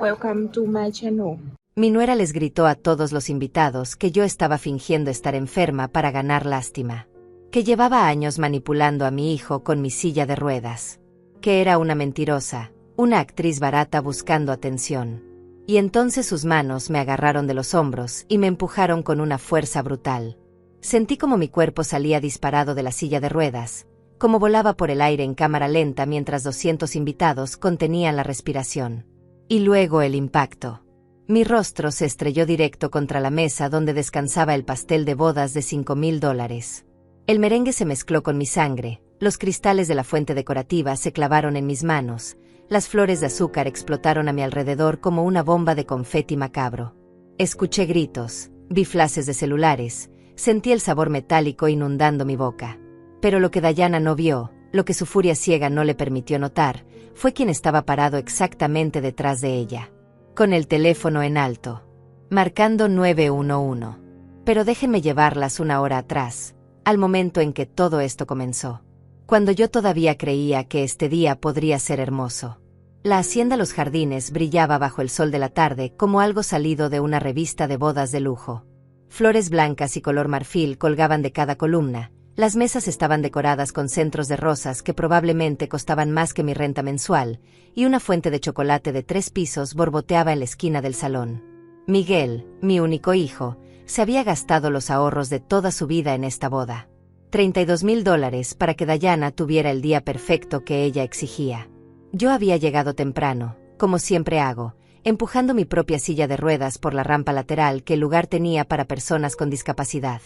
Welcome to my channel. Mi nuera les gritó a todos los invitados que yo estaba fingiendo estar enferma para ganar lástima, que llevaba años manipulando a mi hijo con mi silla de ruedas, que era una mentirosa, una actriz barata buscando atención. Y entonces sus manos me agarraron de los hombros y me empujaron con una fuerza brutal. Sentí como mi cuerpo salía disparado de la silla de ruedas, como volaba por el aire en cámara lenta mientras 200 invitados contenían la respiración. Y luego el impacto. Mi rostro se estrelló directo contra la mesa donde descansaba el pastel de bodas de $5,000. El merengue se mezcló con mi sangre, los cristales de la fuente decorativa se clavaron en mis manos, las flores de azúcar explotaron a mi alrededor como una bomba de confeti macabro. Escuché gritos, vi flashes de celulares, sentí el sabor metálico inundando mi boca. Pero lo que Dayana no vio, lo que su furia ciega no le permitió notar, fue quien estaba parado exactamente detrás de ella, con el teléfono en alto, marcando 911. Pero déjenme llevarlas una hora atrás, al momento en que todo esto comenzó, cuando yo todavía creía que este día podría ser hermoso. La hacienda Los Jardines brillaba bajo el sol de la tarde como algo salido de una revista de bodas de lujo. Flores blancas y color marfil colgaban de cada columna, las mesas estaban decoradas con centros de rosas que probablemente costaban más que mi renta mensual, y una fuente de chocolate de 3 pisos borboteaba en la esquina del salón. Miguel, mi único hijo, se había gastado los ahorros de toda su vida en esta boda. $32,000 para que Dayana tuviera el día perfecto que ella exigía. Yo había llegado temprano, como siempre hago, empujando mi propia silla de ruedas por la rampa lateral que el lugar tenía para personas con discapacidad.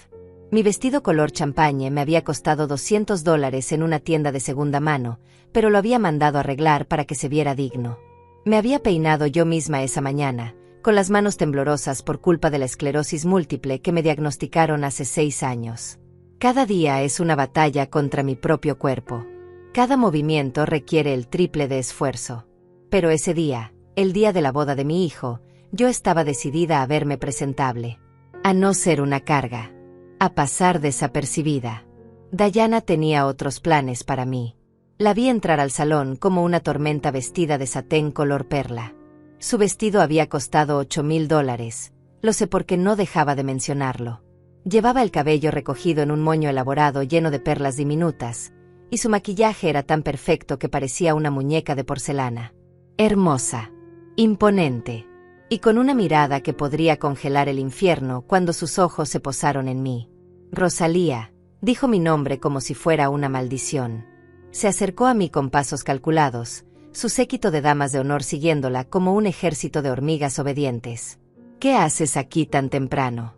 Mi vestido color champañe me había costado $200 en una tienda de segunda mano, pero lo había mandado arreglar para que se viera digno. Me había peinado yo misma esa mañana, con las manos temblorosas por culpa de la esclerosis múltiple que me diagnosticaron hace 6 años. Cada día es una batalla contra mi propio cuerpo. Cada movimiento requiere el triple de esfuerzo. Pero ese día, el día de la boda de mi hijo, yo estaba decidida a verme presentable, a no ser una carga, a pasar desapercibida. Dayana tenía otros planes para mí. La vi entrar al salón como una tormenta vestida de satén color perla. Su vestido había costado $8,000, lo sé porque no dejaba de mencionarlo. Llevaba el cabello recogido en un moño elaborado lleno de perlas diminutas, y su maquillaje era tan perfecto que parecía una muñeca de porcelana. Hermosa, imponente, y con una mirada que podría congelar el infierno cuando sus ojos se posaron en mí. Rosalía, dijo mi nombre como si fuera una maldición. Se acercó a mí con pasos calculados, su séquito de damas de honor siguiéndola como un ejército de hormigas obedientes. ¿Qué haces aquí tan temprano?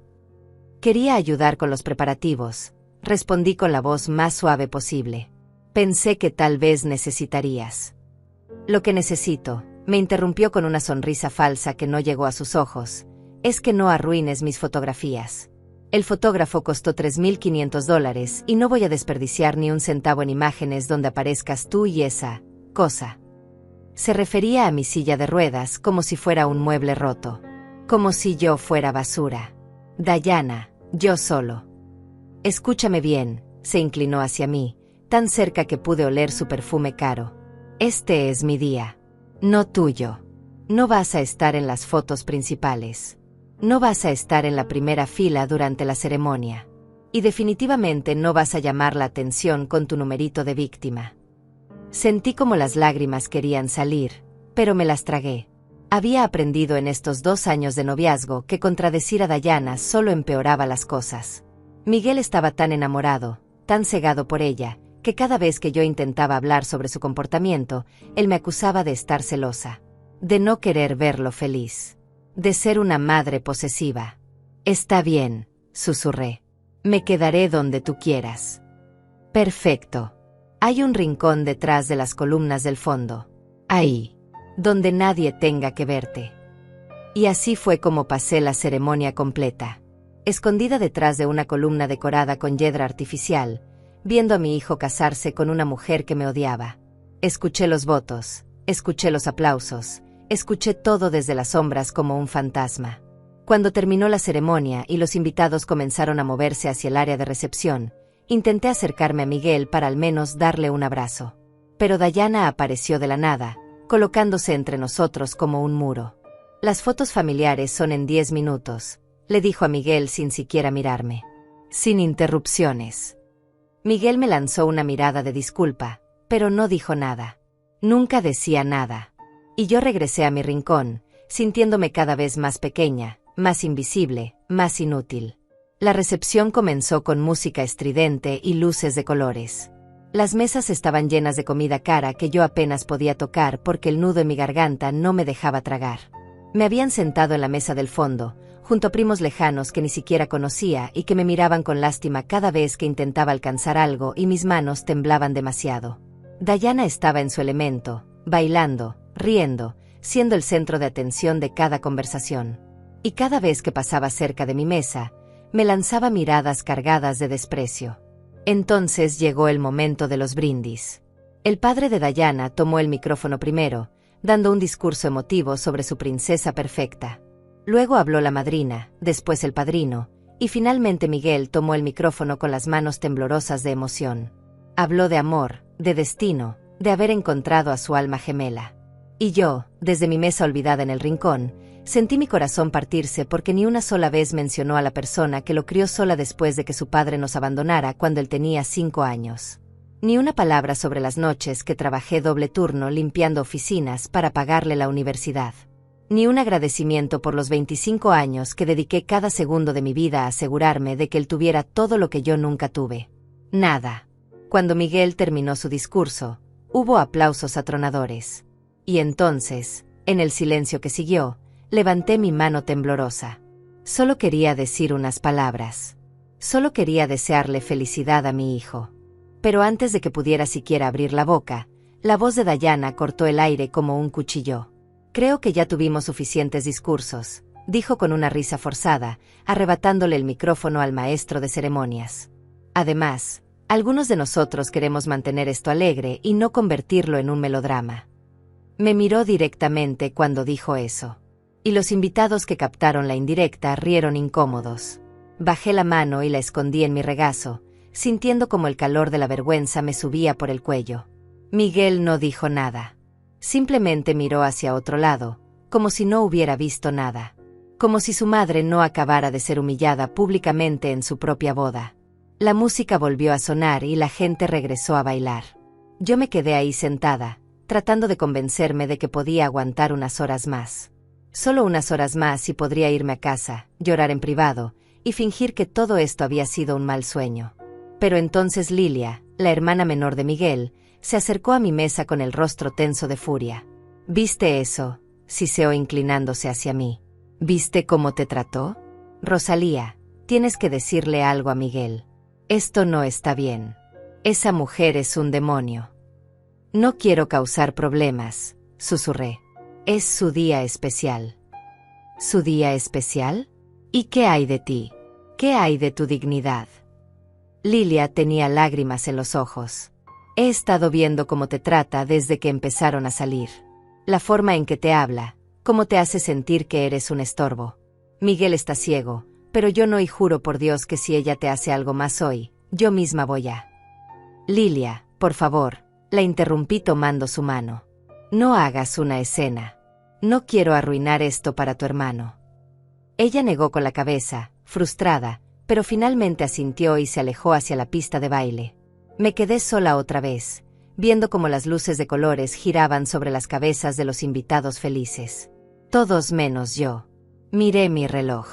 Quería ayudar con los preparativos, respondí con la voz más suave posible. Pensé que tal vez necesitarías. Lo que necesito, me interrumpió con una sonrisa falsa que no llegó a sus ojos, es que no arruines mis fotografías. El fotógrafo costó $3,500 y no voy a desperdiciar ni un centavo en imágenes donde aparezcas tú y esa cosa. Se refería a mi silla de ruedas como si fuera un mueble roto, como si yo fuera basura. Dayana, yo solo. Escúchame bien, se inclinó hacia mí, tan cerca que pude oler su perfume caro. Este es mi día. No tuyo. No vas a estar en las fotos principales. No vas a estar en la primera fila durante la ceremonia. Y definitivamente no vas a llamar la atención con tu numerito de víctima. Sentí como las lágrimas querían salir, pero me las tragué. Había aprendido en estos 2 años de noviazgo que contradecir a Dayana solo empeoraba las cosas. Miguel estaba tan enamorado, tan cegado por ella, que cada vez que yo intentaba hablar sobre su comportamiento, él me acusaba de estar celosa, de no querer verlo feliz, de ser una madre posesiva. Está bien, susurré. Me quedaré donde tú quieras. Perfecto. Hay un rincón detrás de las columnas del fondo. Ahí, donde nadie tenga que verte. Y así fue como pasé la ceremonia completa, escondida detrás de una columna decorada con hiedra artificial, viendo a mi hijo casarse con una mujer que me odiaba. Escuché los votos, escuché los aplausos, escuché todo desde las sombras como un fantasma. Cuando terminó la ceremonia y los invitados comenzaron a moverse hacia el área de recepción, intenté acercarme a Miguel para al menos darle un abrazo. Pero Dayana apareció de la nada, colocándose entre nosotros como un muro. Las fotos familiares son en 10 minutos, le dijo a Miguel sin siquiera mirarme. Sin interrupciones. Miguel me lanzó una mirada de disculpa, pero no dijo nada. Nunca decía nada. Y yo regresé a mi rincón, sintiéndome cada vez más pequeña, más invisible, más inútil. La recepción comenzó con música estridente y luces de colores. Las mesas estaban llenas de comida cara que yo apenas podía tocar porque el nudo en mi garganta no me dejaba tragar. Me habían sentado en la mesa del fondo, junto a primos lejanos que ni siquiera conocía y que me miraban con lástima cada vez que intentaba alcanzar algo y mis manos temblaban demasiado. Dayana estaba en su elemento, bailando, riendo, siendo el centro de atención de cada conversación. Y cada vez que pasaba cerca de mi mesa, me lanzaba miradas cargadas de desprecio. Entonces llegó el momento de los brindis. El padre de Dayana tomó el micrófono primero, dando un discurso emotivo sobre su princesa perfecta. Luego habló la madrina, después el padrino, y finalmente Miguel tomó el micrófono con las manos temblorosas de emoción. Habló de amor, de destino, de haber encontrado a su alma gemela. Y yo, desde mi mesa olvidada en el rincón, sentí mi corazón partirse porque ni una sola vez mencionó a la persona que lo crió sola después de que su padre nos abandonara cuando él tenía 5 años. Ni una palabra sobre las noches que trabajé doble turno limpiando oficinas para pagarle la universidad. Ni un agradecimiento por los 25 años que dediqué cada segundo de mi vida a asegurarme de que él tuviera todo lo que yo nunca tuve. Nada. Cuando Miguel terminó su discurso, hubo aplausos atronadores. Y entonces, en el silencio que siguió, levanté mi mano temblorosa. Solo quería decir unas palabras. Solo quería desearle felicidad a mi hijo. Pero antes de que pudiera siquiera abrir la boca, la voz de Dayana cortó el aire como un cuchillo. Creo que ya tuvimos suficientes discursos, dijo con una risa forzada, arrebatándole el micrófono al maestro de ceremonias. Además, algunos de nosotros queremos mantener esto alegre y no convertirlo en un melodrama. Me miró directamente cuando dijo eso. Y los invitados que captaron la indirecta rieron incómodos. Bajé la mano y la escondí en mi regazo, sintiendo como el calor de la vergüenza me subía por el cuello. Miguel no dijo nada. Simplemente miró hacia otro lado, como si no hubiera visto nada. Como si su madre no acabara de ser humillada públicamente en su propia boda. La música volvió a sonar y la gente regresó a bailar. Yo me quedé ahí sentada, tratando de convencerme de que podía aguantar unas horas más. Solo unas horas más y podría irme a casa, llorar en privado, y fingir que todo esto había sido un mal sueño. Pero entonces Lilia, la hermana menor de Miguel, se acercó a mi mesa con el rostro tenso de furia. ¿Viste eso?, siseó inclinándose hacia mí. ¿Viste cómo te trató? Rosalía, tienes que decirle algo a Miguel. Esto no está bien. Esa mujer es un demonio. No quiero causar problemas, susurré. Es su día especial. ¿Su día especial? ¿Y qué hay de ti? ¿Qué hay de tu dignidad? Lilia tenía lágrimas en los ojos. He estado viendo cómo te trata desde que empezaron a salir. La forma en que te habla, cómo te hace sentir que eres un estorbo. Miguel está ciego, pero yo no, y juro por Dios que si ella te hace algo más hoy, yo misma voy a... Lilia, por favor, la interrumpí tomando su mano. No hagas una escena. No quiero arruinar esto para tu hermano. Ella negó con la cabeza, frustrada, pero finalmente asintió y se alejó hacia la pista de baile. Me quedé sola otra vez, viendo cómo las luces de colores giraban sobre las cabezas de los invitados felices. Todos menos yo. Miré mi reloj.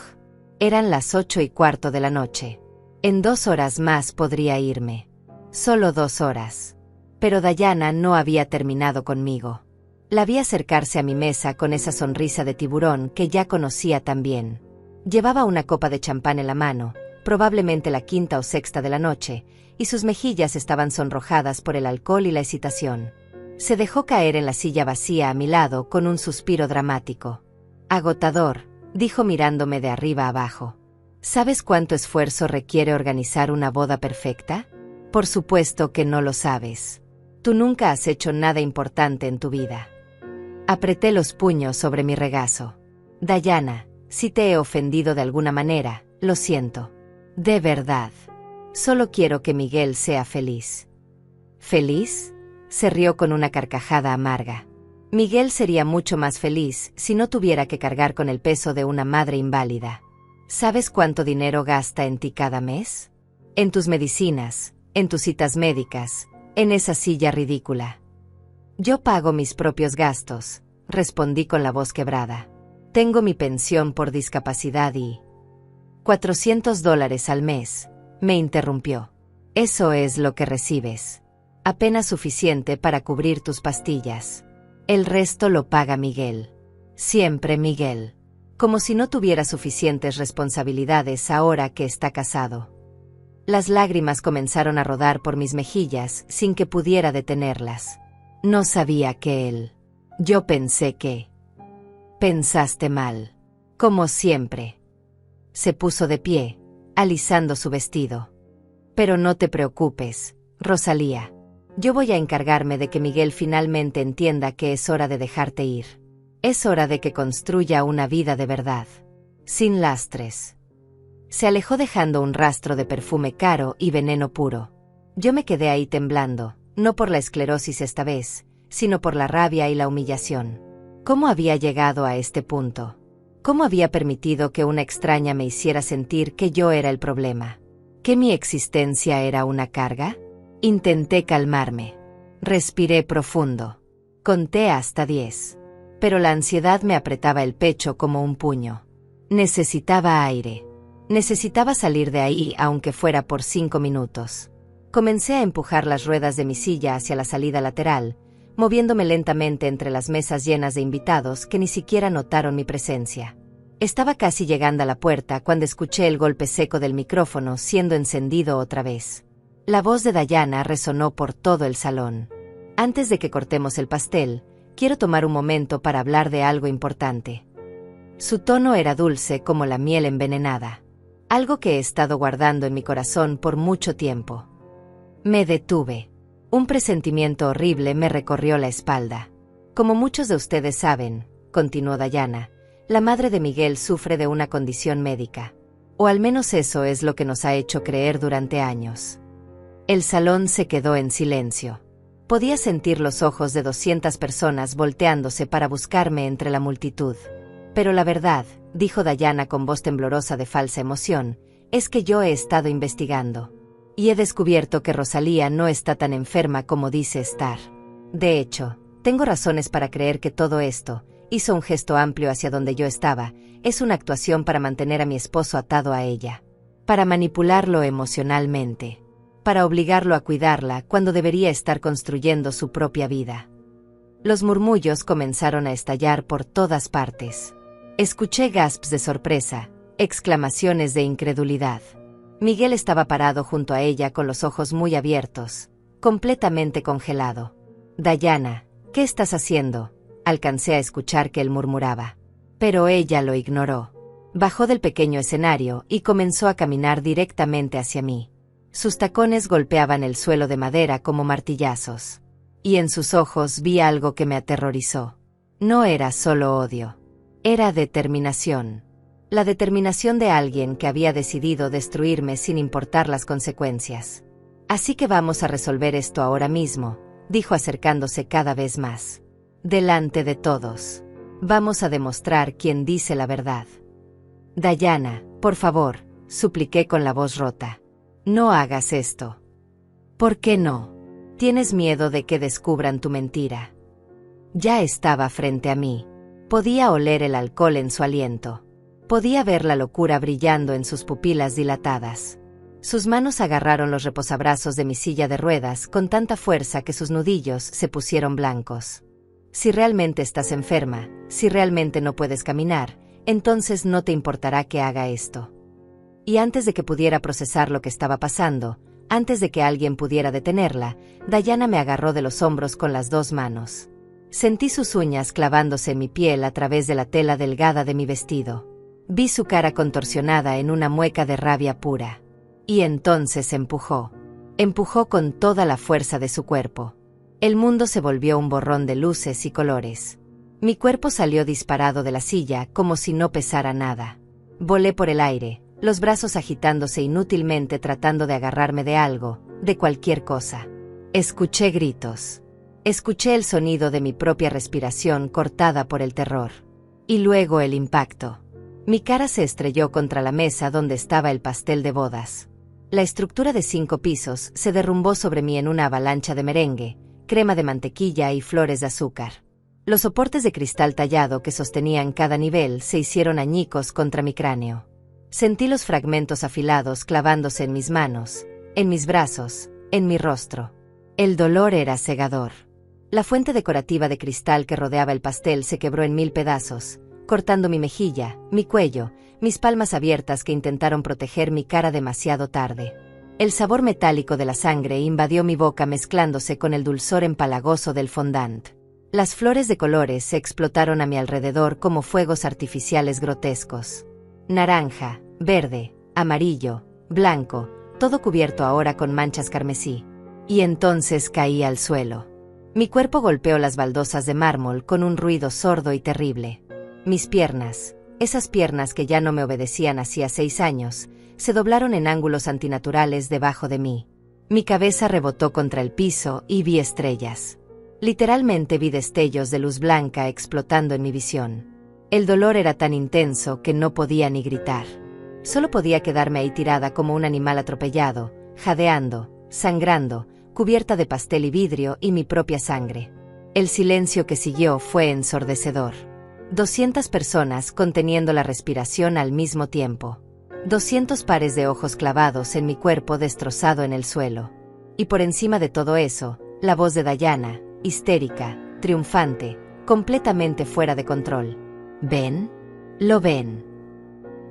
Eran las 8:15 de la noche. En 2 horas más podría irme. Solo 2 horas. Pero Dayana no había terminado conmigo. La vi acercarse a mi mesa con esa sonrisa de tiburón que ya conocía tan bien. Llevaba una copa de champán en la mano, probablemente la 5ª o 6ª de la noche, y sus mejillas estaban sonrojadas por el alcohol y la excitación. Se dejó caer en la silla vacía a mi lado con un suspiro dramático. Agotador, dijo mirándome de arriba abajo. ¿Sabes cuánto esfuerzo requiere organizar una boda perfecta? Por supuesto que no lo sabes. Tú nunca has hecho nada importante en tu vida. Apreté los puños sobre mi regazo. Dayana, si te he ofendido de alguna manera, lo siento. De verdad. Solo quiero que Miguel sea feliz. ¿Feliz? Se rió con una carcajada amarga. Miguel sería mucho más feliz si no tuviera que cargar con el peso de una madre inválida. ¿Sabes cuánto dinero gasta en ti cada mes? En tus medicinas, en tus citas médicas, en esa silla ridícula. Yo pago mis propios gastos, respondí con la voz quebrada. Tengo mi pensión por discapacidad y... $400 al mes, me interrumpió. Eso es lo que recibes. Apenas suficiente para cubrir tus pastillas. El resto lo paga Miguel. Siempre Miguel. Como si no tuviera suficientes responsabilidades ahora que está casado. Las lágrimas comenzaron a rodar por mis mejillas sin que pudiera detenerlas. No sabía que él. Yo pensé que... Pensaste mal. Como siempre. Se puso de pie, alisando su vestido. Pero no te preocupes, Rosalía. Yo voy a encargarme de que Miguel finalmente entienda que es hora de dejarte ir. Es hora de que construya una vida de verdad. Sin lastres. Se alejó dejando un rastro de perfume caro y veneno puro. Yo me quedé ahí temblando, no por la esclerosis esta vez, sino por la rabia y la humillación. ¿Cómo había llegado a este punto? ¿Cómo había permitido que una extraña me hiciera sentir que yo era el problema? ¿Que mi existencia era una carga? Intenté calmarme. Respiré profundo. Conté hasta 10. Pero la ansiedad me apretaba el pecho como un puño. Necesitaba aire. Necesitaba salir de ahí aunque fuera por 5 minutos. Comencé a empujar las ruedas de mi silla hacia la salida lateral, moviéndome lentamente entre las mesas llenas de invitados que ni siquiera notaron mi presencia. Estaba casi llegando a la puerta cuando escuché el golpe seco del micrófono siendo encendido otra vez. La voz de Dayana resonó por todo el salón. Antes de que cortemos el pastel, quiero tomar un momento para hablar de algo importante. Su tono era dulce como la miel envenenada. Algo que he estado guardando en mi corazón por mucho tiempo. Me detuve. Un presentimiento horrible me recorrió la espalda. Como muchos de ustedes saben, continuó Dayana, la madre de Miguel sufre de una condición médica. O al menos eso es lo que nos ha hecho creer durante años. El salón se quedó en silencio. Podía sentir los ojos de 200 personas volteándose para buscarme entre la multitud. Pero la verdad, dijo Dayana con voz temblorosa de falsa emoción, es que yo he estado investigando. Y he descubierto que Rosalía no está tan enferma como dice estar. De hecho, tengo razones para creer que todo esto, hizo un gesto amplio hacia donde yo estaba, es una actuación para mantener a mi esposo atado a ella. Para manipularlo emocionalmente. Para obligarlo a cuidarla cuando debería estar construyendo su propia vida. Los murmullos comenzaron a estallar por todas partes. Escuché gasps de sorpresa, exclamaciones de incredulidad. Miguel estaba parado junto a ella con los ojos muy abiertos, completamente congelado. Dayana, ¿qué estás haciendo? Alcancé a escuchar que él murmuraba. Pero ella lo ignoró. Bajó del pequeño escenario y comenzó a caminar directamente hacia mí. Sus tacones golpeaban el suelo de madera como martillazos. Y en sus ojos vi algo que me aterrorizó. No era solo odio. Era determinación. La determinación de alguien que había decidido destruirme sin importar las consecuencias. Así que vamos a resolver esto ahora mismo, dijo acercándose cada vez más. Delante de todos. Vamos a demostrar quién dice la verdad. Dayana, por favor, supliqué con la voz rota. No hagas esto. ¿Por qué no? ¿Tienes miedo de que descubran tu mentira? Ya estaba frente a mí. Podía oler el alcohol en su aliento. Podía ver la locura brillando en sus pupilas dilatadas. Sus manos agarraron los reposabrazos de mi silla de ruedas con tanta fuerza que sus nudillos se pusieron blancos. Si realmente estás enferma, si realmente no puedes caminar, entonces no te importará que haga esto. Y antes de que pudiera procesar lo que estaba pasando, antes de que alguien pudiera detenerla, Dayana me agarró de los hombros con las 2 manos. Sentí sus uñas clavándose en mi piel a través de la tela delgada de mi vestido. Vi su cara contorsionada en una mueca de rabia pura. Y entonces empujó. Empujó con toda la fuerza de su cuerpo. El mundo se volvió un borrón de luces y colores. Mi cuerpo salió disparado de la silla como si no pesara nada. Volé por el aire, los brazos agitándose inútilmente tratando de agarrarme de algo, de cualquier cosa. Escuché gritos. Escuché el sonido de mi propia respiración cortada por el terror. Y luego el impacto. Mi cara se estrelló contra la mesa donde estaba el pastel de bodas. La estructura de 5 pisos se derrumbó sobre mí en una avalancha de merengue, crema de mantequilla y flores de azúcar. Los soportes de cristal tallado que sostenían cada nivel se hicieron añicos contra mi cráneo. Sentí los fragmentos afilados clavándose en mis manos, en mis brazos, en mi rostro. El dolor era cegador. La fuente decorativa de cristal que rodeaba el pastel se quebró en 1000 pedazos, cortando mi mejilla, mi cuello, mis palmas abiertas que intentaron proteger mi cara demasiado tarde. El sabor metálico de la sangre invadió mi boca mezclándose con el dulzor empalagoso del fondant. Las flores de colores se explotaron a mi alrededor como fuegos artificiales grotescos. Naranja, verde, amarillo, blanco, todo cubierto ahora con manchas carmesí. Y entonces caí al suelo. Mi cuerpo golpeó las baldosas de mármol con un ruido sordo y terrible. Mis piernas, esas piernas que ya no me obedecían hacía 6 años, se doblaron en ángulos antinaturales debajo de mí. Mi cabeza rebotó contra el piso y vi estrellas. Literalmente vi destellos de luz blanca explotando en mi visión. El dolor era tan intenso que no podía ni gritar. Solo podía quedarme ahí tirada como un animal atropellado, jadeando, sangrando, cubierta de pastel y vidrio y mi propia sangre. El silencio que siguió fue ensordecedor. 200 personas conteniendo la respiración al mismo tiempo. 200 pares de ojos clavados en mi cuerpo destrozado en el suelo. Y por encima de todo eso, la voz de Diana, histérica, triunfante, completamente fuera de control. ¿Ven? ¿Lo ven?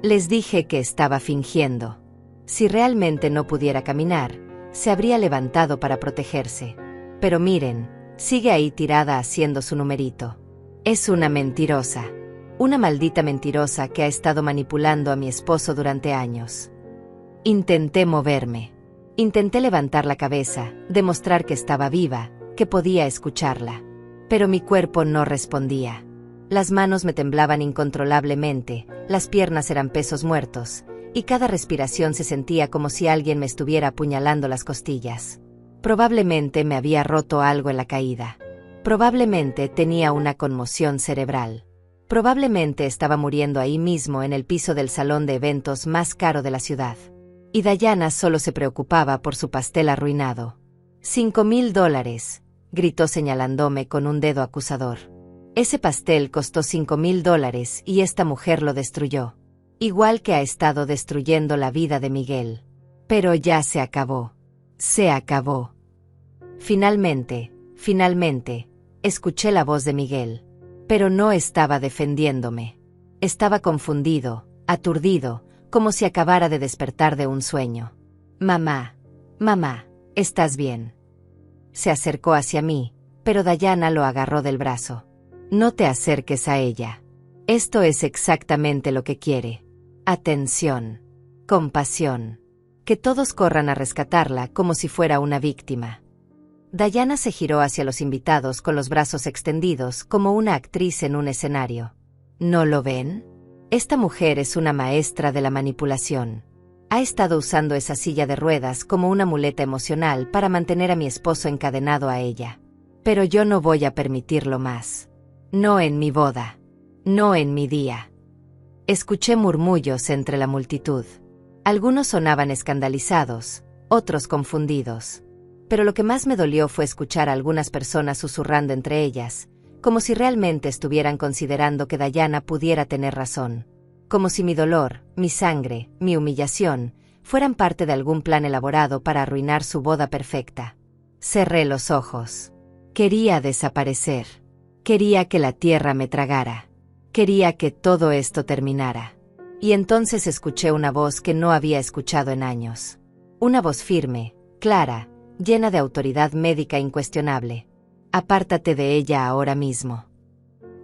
Les dije que estaba fingiendo. Si realmente no pudiera caminar, se habría levantado para protegerse. Pero miren, sigue ahí tirada haciendo su numerito. Es una mentirosa. Una maldita mentirosa que ha estado manipulando a mi esposo durante años. Intenté moverme. Intenté levantar la cabeza, demostrar que estaba viva, que podía escucharla. Pero mi cuerpo no respondía. Las manos me temblaban incontrolablemente, las piernas eran pesos muertos, y cada respiración se sentía como si alguien me estuviera apuñalando las costillas. Probablemente me había roto algo en la caída. Probablemente tenía una conmoción cerebral. Probablemente estaba muriendo ahí mismo en el piso del salón de eventos más caro de la ciudad. Y Diana solo se preocupaba por su pastel arruinado. $5,000, gritó señalándome con un dedo acusador. Ese pastel costó $5,000 y esta mujer lo destruyó. Igual que ha estado destruyendo la vida de Miguel. Pero ya se acabó. Se acabó. Finalmente, escuché la voz de Miguel. Pero no estaba defendiéndome. Estaba confundido, aturdido, como si acabara de despertar de un sueño. Mamá, ¿estás bien? Se acercó hacia mí, pero Diana lo agarró del brazo. No te acerques a ella. Esto es exactamente lo que quiere. Atención. Compasión. Que todos corran a rescatarla como si fuera una víctima. Diana se giró hacia los invitados con los brazos extendidos como una actriz en un escenario. ¿No lo ven? Esta mujer es una maestra de la manipulación. Ha estado usando esa silla de ruedas como una muleta emocional para mantener a mi esposo encadenado a ella. Pero yo no voy a permitirlo más. No en mi boda. No en mi día. Escuché murmullos entre la multitud. Algunos sonaban escandalizados, otros confundidos. Pero lo que más me dolió fue escuchar a algunas personas susurrando entre ellas, como si realmente estuvieran considerando que Diana pudiera tener razón. Como si mi dolor, mi sangre, mi humillación, fueran parte de algún plan elaborado para arruinar su boda perfecta. Cerré los ojos. Quería desaparecer. Quería que la tierra me tragara. Quería que todo esto terminara. Y entonces escuché una voz que no había escuchado en años. Una voz firme, clara, llena de autoridad médica incuestionable. Apártate de ella ahora mismo.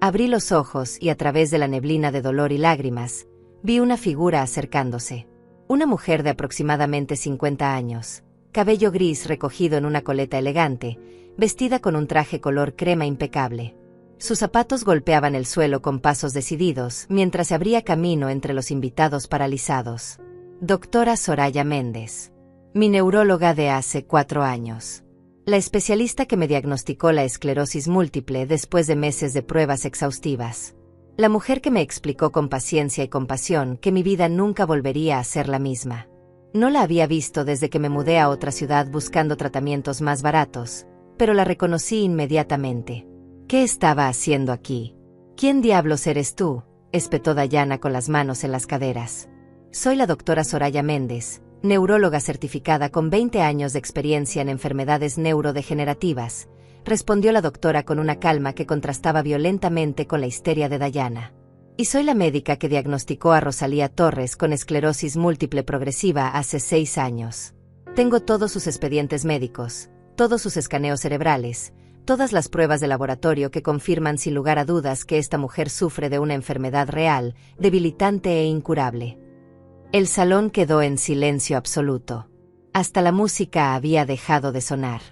Abrí los ojos y a través de la neblina de dolor y lágrimas, vi una figura acercándose. Una mujer de aproximadamente 50 años, cabello gris recogido en una coleta elegante, vestida con un traje color crema impecable. Sus zapatos golpeaban el suelo con pasos decididos mientras se abría camino entre los invitados paralizados. Doctora Soraya Méndez. Mi neuróloga de hace 4 años. La especialista que me diagnosticó la esclerosis múltiple después de meses de pruebas exhaustivas. La mujer que me explicó con paciencia y compasión que mi vida nunca volvería a ser la misma. No la había visto desde que me mudé a otra ciudad buscando tratamientos más baratos, pero la reconocí inmediatamente. ¿Qué estaba haciendo aquí? ¿Quién diablos eres tú?, espetó Dayana con las manos en las caderas. Soy la doctora Soraya Méndez, neuróloga certificada con 20 años de experiencia en enfermedades neurodegenerativas, respondió la doctora con una calma que contrastaba violentamente con la histeria de Dayana. Y soy la médica que diagnosticó a Rosalía Torres con esclerosis múltiple progresiva hace 6 años. Tengo todos sus expedientes médicos, todos sus escaneos cerebrales, todas las pruebas de laboratorio que confirman sin lugar a dudas que esta mujer sufre de una enfermedad real, debilitante e incurable. El salón quedó en silencio absoluto. Hasta la música había dejado de sonar.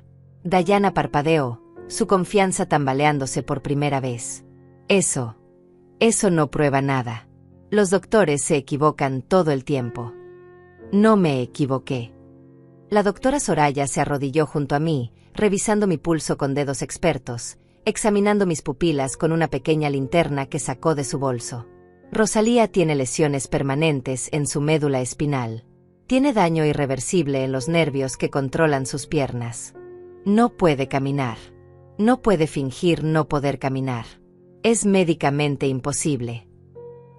Dayana parpadeó, su confianza tambaleándose por primera vez. Eso no prueba nada. Los doctores se equivocan todo el tiempo. No me equivoqué. La doctora Soraya se arrodilló junto a mí, revisando mi pulso con dedos expertos, examinando mis pupilas con una pequeña linterna que sacó de su bolso. Rosalía tiene lesiones permanentes en su médula espinal. Tiene daño irreversible en los nervios que controlan sus piernas. No puede caminar. No puede fingir no poder caminar. Es médicamente imposible.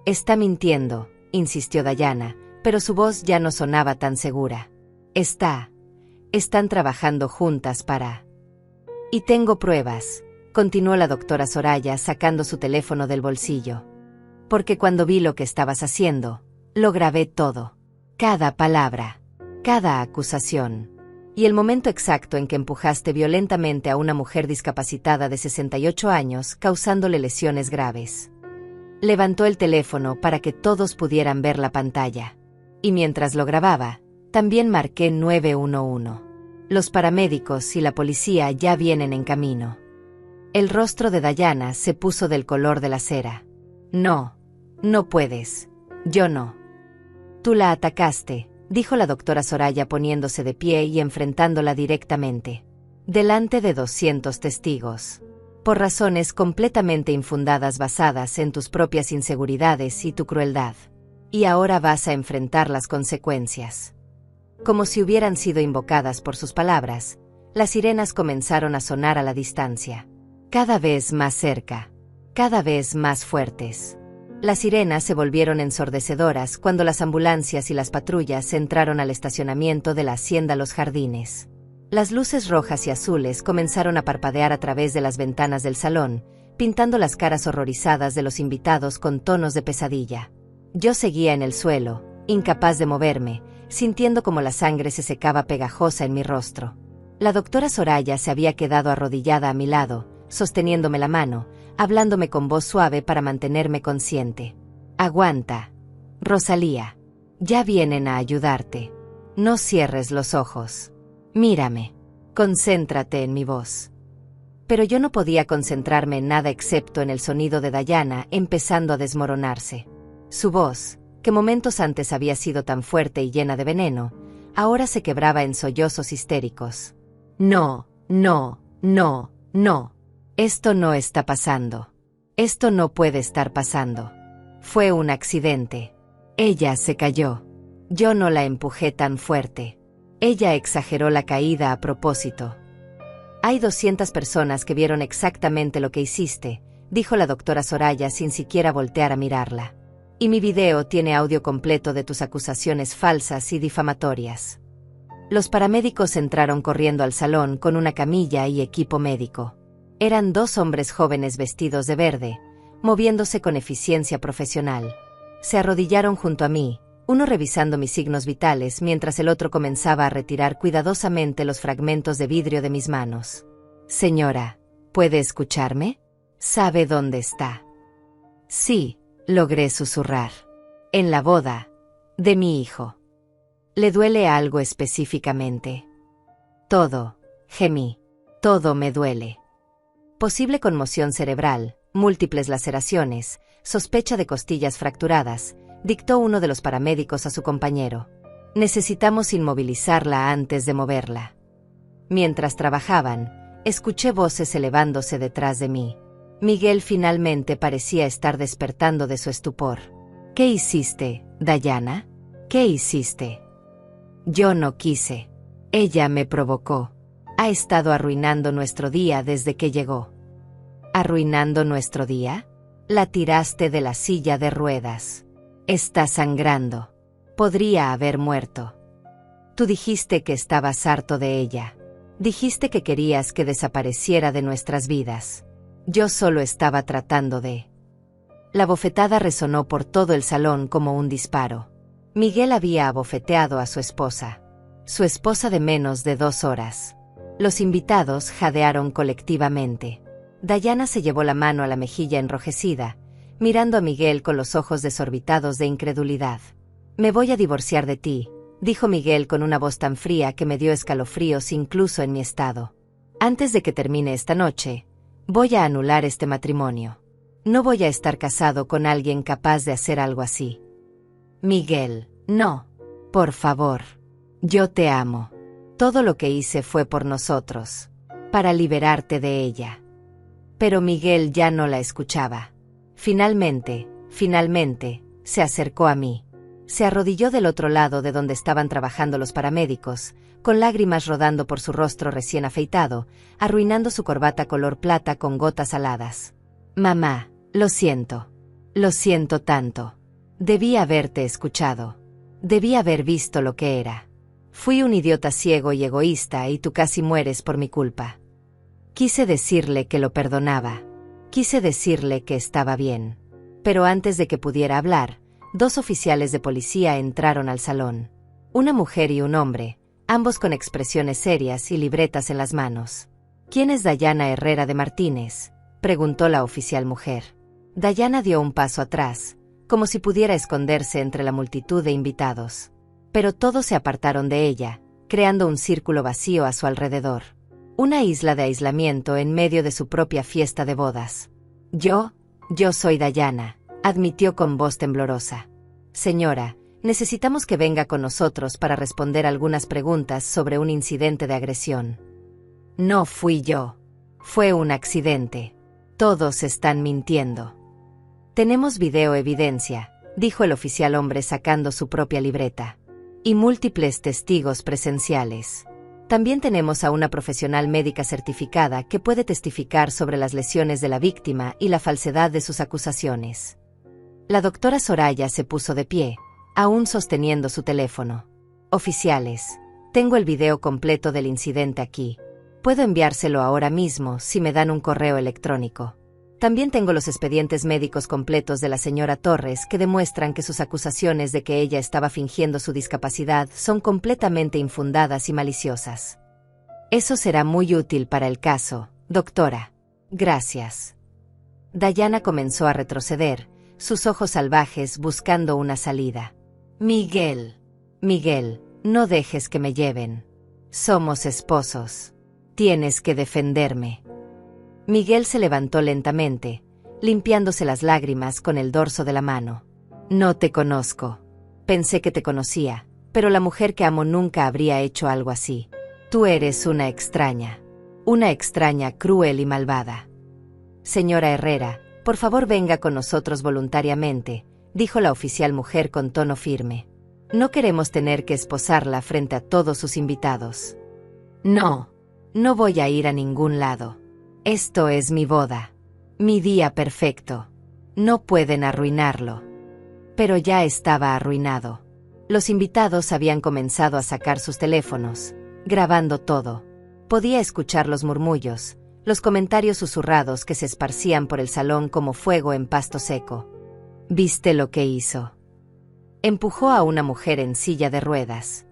Está mintiendo, insistió Dayana, pero su voz ya no sonaba tan segura. Están trabajando juntas para... Y tengo pruebas, continuó la doctora Soraya sacando su teléfono del bolsillo. Porque cuando vi lo que estabas haciendo, lo grabé todo. Cada palabra, cada acusación. Y el momento exacto en que empujaste violentamente a una mujer discapacitada de 68 años, causándole lesiones graves. Levantó el teléfono para que todos pudieran ver la pantalla. Y mientras lo grababa, también marqué 911. Los paramédicos y la policía ya vienen en camino. El rostro de Dayana se puso del color de la cera. No puedes. Yo no. Tú la atacaste, dijo la doctora Soraya poniéndose de pie y enfrentándola directamente. Delante de 200 testigos. Por razones completamente infundadas basadas en tus propias inseguridades y tu crueldad. Y ahora vas a enfrentar las consecuencias. Como si hubieran sido invocadas por sus palabras, las sirenas comenzaron a sonar a la distancia. Cada vez más cerca. Cada vez más fuertes. Las sirenas se volvieron ensordecedoras cuando las ambulancias y las patrullas entraron al estacionamiento de la Hacienda Los Jardines. Las luces rojas y azules comenzaron a parpadear a través de las ventanas del salón, pintando las caras horrorizadas de los invitados con tonos de pesadilla. Yo seguía en el suelo, incapaz de moverme, sintiendo como la sangre se secaba pegajosa en mi rostro. La doctora Soraya se había quedado arrodillada a mi lado, sosteniéndome la mano, hablándome con voz suave para mantenerme consciente. Aguanta, Rosalía. Ya vienen a ayudarte. No cierres los ojos. Mírame. Concéntrate en mi voz. Pero yo no podía concentrarme en nada excepto en el sonido de Dayana empezando a desmoronarse. Su voz, que momentos antes había sido tan fuerte y llena de veneno, ahora se quebraba en sollozos histéricos. No. Esto no está pasando. Esto no puede estar pasando. Fue un accidente. Ella se cayó. Yo no la empujé tan fuerte. Ella exageró la caída a propósito. Hay 200 personas que vieron exactamente lo que hiciste, dijo la doctora Soraya sin siquiera voltear a mirarla. Y mi video tiene audio completo de tus acusaciones falsas y difamatorias. Los paramédicos entraron corriendo al salón con una camilla y equipo médico. Eran 2 hombres jóvenes vestidos de verde, moviéndose con eficiencia profesional. Se arrodillaron junto a mí, uno revisando mis signos vitales mientras el otro comenzaba a retirar cuidadosamente los fragmentos de vidrio de mis manos. Señora, ¿puede escucharme? ¿Sabe dónde está? Sí, logré susurrar. En la boda de mi hijo. ¿Le duele algo específicamente? Todo, gemí. Todo me duele. Posible conmoción cerebral, múltiples laceraciones, sospecha de costillas fracturadas, dictó uno de los paramédicos a su compañero. Necesitamos inmovilizarla antes de moverla. Mientras trabajaban, escuché voces elevándose detrás de mí. Miguel finalmente parecía estar despertando de su estupor. ¿Qué hiciste, Dayana? ¿Qué hiciste? Yo no quise. Ella me provocó. Ha estado arruinando nuestro día desde que llegó. ¿Arruinando nuestro día? La tiraste de la silla de ruedas. Está sangrando. Podría haber muerto. Tú dijiste que estabas harto de ella. Dijiste que querías que desapareciera de nuestras vidas. Yo solo estaba tratando de... La bofetada resonó por todo el salón como un disparo. Miguel había abofeteado a su esposa de menos de 2 horas. Los invitados jadearon colectivamente. Dayana se llevó la mano a la mejilla enrojecida, mirando a Miguel con los ojos desorbitados de incredulidad. Me voy a divorciar de ti, dijo Miguel con una voz tan fría que me dio escalofríos incluso en mi estado. Antes de que termine esta noche, voy a anular este matrimonio. No voy a estar casado con alguien capaz de hacer algo así. Miguel, no. Por favor. Yo te amo. Todo lo que hice fue por nosotros, para liberarte de ella. Pero Miguel ya no la escuchaba. Finalmente, se acercó a mí. Se arrodilló del otro lado de donde estaban trabajando los paramédicos, con lágrimas rodando por su rostro recién afeitado, arruinando su corbata color plata con gotas aladas. Mamá, lo siento tanto. Debí haberte escuchado. Debí haber visto lo que era. Fui un idiota ciego y egoísta y tú casi mueres por mi culpa. Quise decirle que lo perdonaba. Quise decirle que estaba bien. Pero antes de que pudiera hablar, 2 oficiales de policía entraron al salón. Una mujer y un hombre, ambos con expresiones serias y libretas en las manos. ¿Quién es Dayana Herrera de Martínez?, preguntó la oficial mujer. Dayana dio un paso atrás, como si pudiera esconderse entre la multitud de invitados. Pero todos se apartaron de ella, creando un círculo vacío a su alrededor. Una isla de aislamiento en medio de su propia fiesta de bodas. Yo soy Dayana, admitió con voz temblorosa. Señora, necesitamos que venga con nosotros para responder algunas preguntas sobre un incidente de agresión. No fui yo. Fue un accidente. Todos están mintiendo. Tenemos video evidencia, dijo el oficial hombre sacando su propia libreta. Y múltiples testigos presenciales. También tenemos a una profesional médica certificada que puede testificar sobre las lesiones de la víctima y la falsedad de sus acusaciones. La doctora Soraya se puso de pie, aún sosteniendo su teléfono. Oficiales, tengo el video completo del incidente aquí. Puedo enviárselo ahora mismo si me dan un correo electrónico. También tengo los expedientes médicos completos de la señora Torres que demuestran que sus acusaciones de que ella estaba fingiendo su discapacidad son completamente infundadas y maliciosas. Eso será muy útil para el caso, doctora. Gracias. Dayana comenzó a retroceder, sus ojos salvajes buscando una salida. Miguel, no dejes que me lleven. Somos esposos. Tienes que defenderme. Miguel se levantó lentamente, limpiándose las lágrimas con el dorso de la mano. No te conozco. Pensé que te conocía, pero la mujer que amo nunca habría hecho algo así. Tú eres una extraña cruel y malvada. Señora Herrera, por favor venga con nosotros voluntariamente, dijo la oficial mujer con tono firme. No queremos tener que esposarla frente a todos sus invitados. No voy a ir a ningún lado. Esto es mi boda. Mi día perfecto. No pueden arruinarlo. Pero ya estaba arruinado. Los invitados habían comenzado a sacar sus teléfonos, grabando todo. Podía escuchar los murmullos, los comentarios susurrados que se esparcían por el salón como fuego en pasto seco. ¿Viste lo que hizo? Empujó a una mujer en silla de ruedas.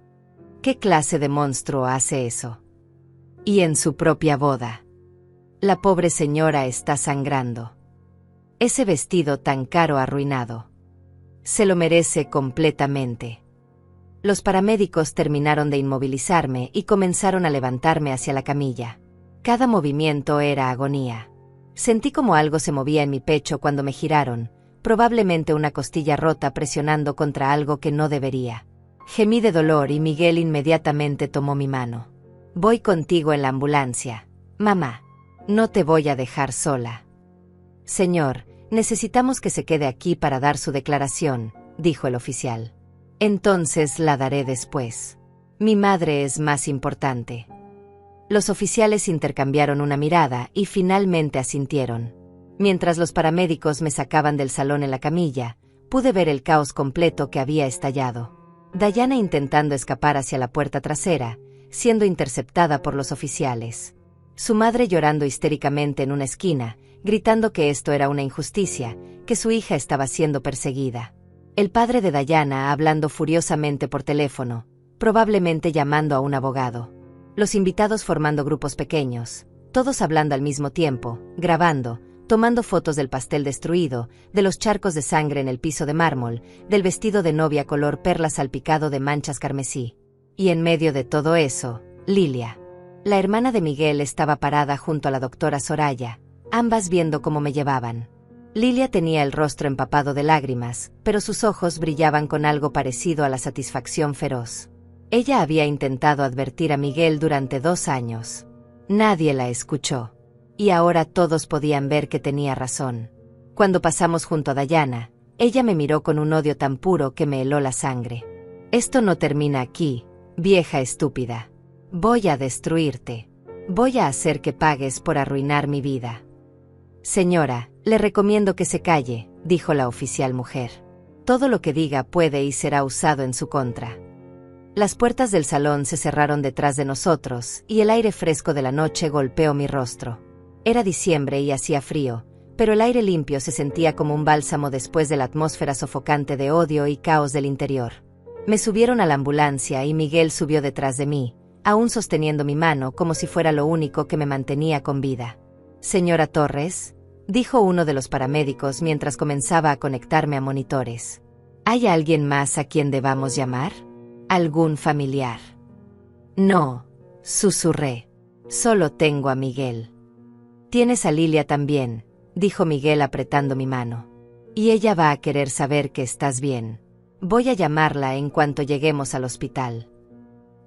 ¿Qué clase de monstruo hace eso? Y en su propia boda. La pobre señora está sangrando. Ese vestido tan caro arruinado. Se lo merece completamente. Los paramédicos terminaron de inmovilizarme y comenzaron a levantarme hacia la camilla. Cada movimiento era agonía. Sentí como algo se movía en mi pecho cuando me giraron, probablemente una costilla rota presionando contra algo que no debería. Gemí de dolor y Miguel inmediatamente tomó mi mano. Voy contigo en la ambulancia. Mamá, no te voy a dejar sola. Señor, necesitamos que se quede aquí para dar su declaración, dijo el oficial. Entonces la daré después. Mi madre es más importante. Los oficiales intercambiaron una mirada y finalmente asintieron. Mientras los paramédicos me sacaban del salón en la camilla, pude ver el caos completo que había estallado. Dayana intentando escapar hacia la puerta trasera, siendo interceptada por los oficiales. Su madre llorando histéricamente en una esquina, gritando que esto era una injusticia, que su hija estaba siendo perseguida. El padre de Dayana hablando furiosamente por teléfono, probablemente llamando a un abogado. Los invitados formando grupos pequeños, todos hablando al mismo tiempo, grabando, tomando fotos del pastel destruido, de los charcos de sangre en el piso de mármol, del vestido de novia color perla salpicado de manchas carmesí. Y en medio de todo eso, Lilia. La hermana de Miguel estaba parada junto a la doctora Soraya, ambas viendo cómo me llevaban. Lilia tenía el rostro empapado de lágrimas, pero sus ojos brillaban con algo parecido a la satisfacción feroz. Ella había intentado advertir a Miguel durante 2 años. Nadie la escuchó. Y ahora todos podían ver que tenía razón. Cuando pasamos junto a Dayana, ella me miró con un odio tan puro que me heló la sangre. Esto no termina aquí, vieja estúpida. Voy a destruirte. Voy a hacer que pagues por arruinar mi vida. Señora, le recomiendo que se calle, dijo la oficial mujer. Todo lo que diga puede y será usado en su contra. Las puertas del salón se cerraron detrás de nosotros y el aire fresco de la noche golpeó mi rostro. Era diciembre y hacía frío, pero el aire limpio se sentía como un bálsamo después de la atmósfera sofocante de odio y caos del interior. Me subieron a la ambulancia y Miguel subió detrás de mí, aún sosteniendo mi mano como si fuera lo único que me mantenía con vida. Señora Torres, dijo uno de los paramédicos mientras comenzaba a conectarme a monitores. ¿Hay alguien más a quien debamos llamar? ¿Algún familiar? No, susurré. Solo tengo a Miguel. Tienes a Lilia también, dijo Miguel apretando mi mano. Y ella va a querer saber que estás bien. Voy a llamarla en cuanto lleguemos al hospital.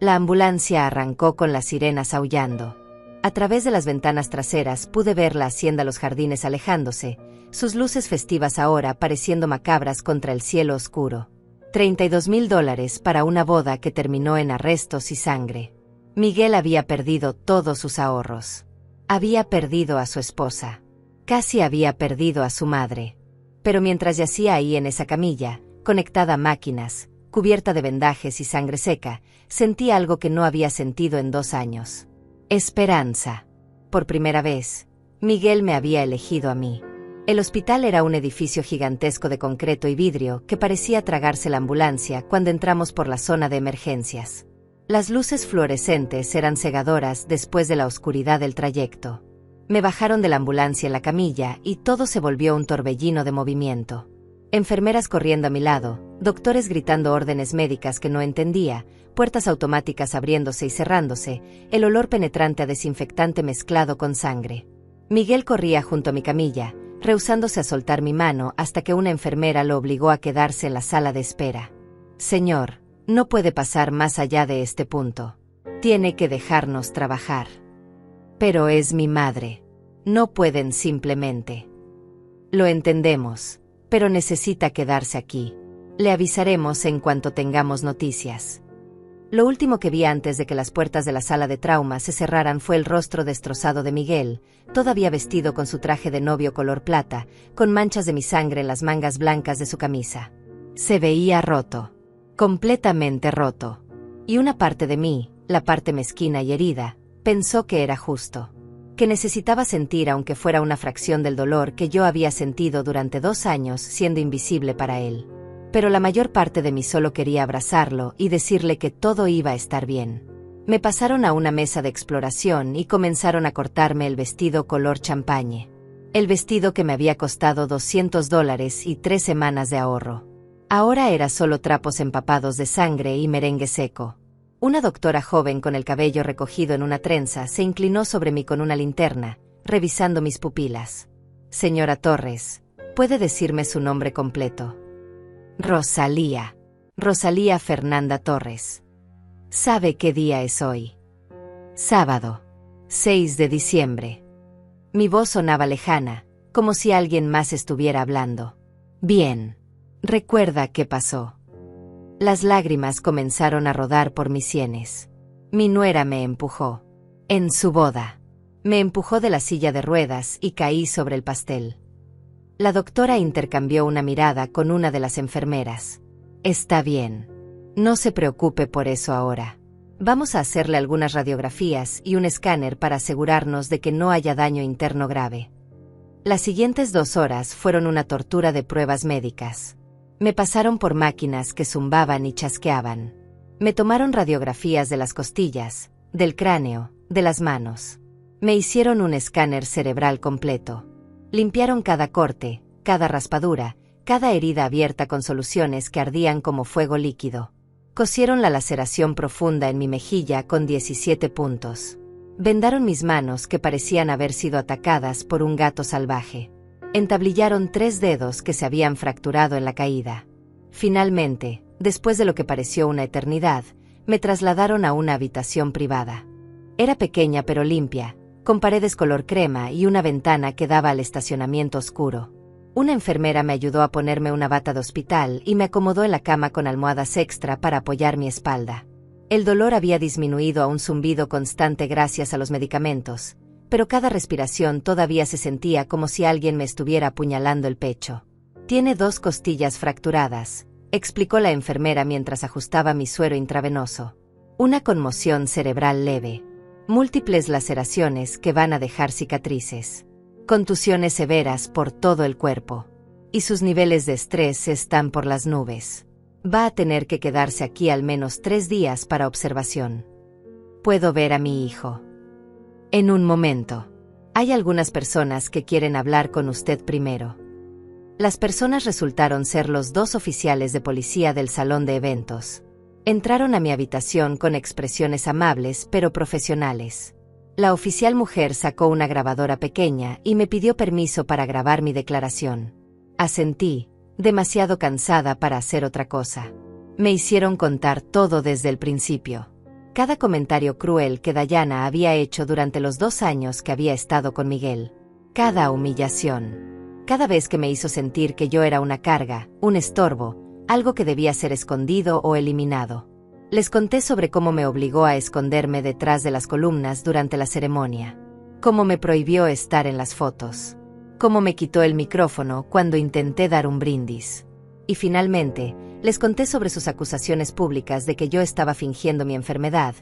La ambulancia arrancó con las sirenas aullando. A través de las ventanas traseras pude ver la hacienda Los Jardines alejándose, sus luces festivas ahora pareciendo macabras contra el cielo oscuro. $32,000 para una boda que terminó en arrestos y sangre. Miguel había perdido todos sus ahorros. Había perdido a su esposa. Casi había perdido a su madre. Pero mientras yacía ahí en esa camilla, conectada a máquinas, cubierta de vendajes y sangre seca, sentí algo que no había sentido en 2 años. Esperanza. Por primera vez, Miguel me había elegido a mí. El hospital era un edificio gigantesco de concreto y vidrio que parecía tragarse la ambulancia cuando entramos por la zona de emergencias. Las luces fluorescentes eran cegadoras después de la oscuridad del trayecto. Me bajaron de la ambulancia en la camilla y todo se volvió un torbellino de movimiento. Enfermeras corriendo a mi lado, doctores gritando órdenes médicas que no entendía, puertas automáticas abriéndose y cerrándose, el olor penetrante a desinfectante mezclado con sangre. Miguel corría junto a mi camilla, rehusándose a soltar mi mano hasta que una enfermera lo obligó a quedarse en la sala de espera. Señor, no puede pasar más allá de este punto. Tiene que dejarnos trabajar. Pero es mi madre. No pueden simplemente. Lo entendemos, pero necesita quedarse aquí. Le avisaremos en cuanto tengamos noticias. Lo último que vi antes de que las puertas de la sala de trauma se cerraran fue el rostro destrozado de Miguel, todavía vestido con su traje de novio color plata, con manchas de mi sangre en las mangas blancas de su camisa. Se veía roto. Completamente roto. Y una parte de mí, la parte mezquina y herida, pensó que era justo. Que necesitaba sentir aunque fuera una fracción del dolor que yo había sentido durante 2 años siendo invisible para él. Pero la mayor parte de mí solo quería abrazarlo y decirle que todo iba a estar bien. Me pasaron a una mesa de exploración y comenzaron a cortarme el vestido color champañe. El vestido que me había costado $200 y 3 semanas de ahorro. Ahora era solo trapos empapados de sangre y merengue seco. Una doctora joven con el cabello recogido en una trenza se inclinó sobre mí con una linterna, revisando mis pupilas. Señora Torres, ¿puede decirme su nombre completo? Rosalía. Rosalía Fernanda Torres. ¿Sabe qué día es hoy? Sábado, 6 de diciembre. Mi voz sonaba lejana, como si alguien más estuviera hablando. Bien. ¿Recuerda qué pasó? Las lágrimas comenzaron a rodar por mis sienes. Mi nuera me empujó. En su boda. Me empujó de la silla de ruedas y caí sobre el pastel. La doctora intercambió una mirada con una de las enfermeras. Está bien. No se preocupe por eso ahora. Vamos a hacerle algunas radiografías y un escáner para asegurarnos de que no haya daño interno grave. Las siguientes 2 horas fueron una tortura de pruebas médicas. Me pasaron por máquinas que zumbaban y chasqueaban. Me tomaron radiografías de las costillas, del cráneo, de las manos. Me hicieron un escáner cerebral completo. Limpiaron cada corte, cada raspadura, cada herida abierta con soluciones que ardían como fuego líquido. Cosieron la laceración profunda en mi mejilla con 17 puntos. Vendaron mis manos que parecían haber sido atacadas por un gato salvaje. Entablillaron 3 dedos que se habían fracturado en la caída. Finalmente, después de lo que pareció una eternidad, me trasladaron a una habitación privada. Era pequeña pero limpia, con paredes color crema y una ventana que daba al estacionamiento oscuro. Una enfermera me ayudó a ponerme una bata de hospital y me acomodó en la cama con almohadas extra para apoyar mi espalda. El dolor había disminuido a un zumbido constante gracias a los medicamentos, pero cada respiración todavía se sentía como si alguien me estuviera apuñalando el pecho. Tiene 2 costillas fracturadas, explicó la enfermera mientras ajustaba mi suero intravenoso. Una conmoción cerebral leve. Múltiples laceraciones que van a dejar cicatrices. Contusiones severas por todo el cuerpo. Y sus niveles de estrés están por las nubes. Va a tener que quedarse aquí al menos 3 días para observación. Puedo ver a mi hijo. En un momento. Hay algunas personas que quieren hablar con usted primero. Las personas resultaron ser los 2 oficiales de policía del salón de eventos. Entraron a mi habitación con expresiones amables pero profesionales. La oficial mujer sacó una grabadora pequeña y me pidió permiso para grabar mi declaración. Asentí, demasiado cansada para hacer otra cosa. Me hicieron contar todo desde el principio. Cada comentario cruel que Dayana había hecho durante los 2 años que había estado con Miguel. Cada humillación. Cada vez que me hizo sentir que yo era una carga, un estorbo, algo que debía ser escondido o eliminado. Les conté sobre cómo me obligó a esconderme detrás de las columnas durante la ceremonia. Cómo me prohibió estar en las fotos. Cómo me quitó el micrófono cuando intenté dar un brindis. Y finalmente, les conté sobre sus acusaciones públicas de que yo estaba fingiendo mi enfermedad,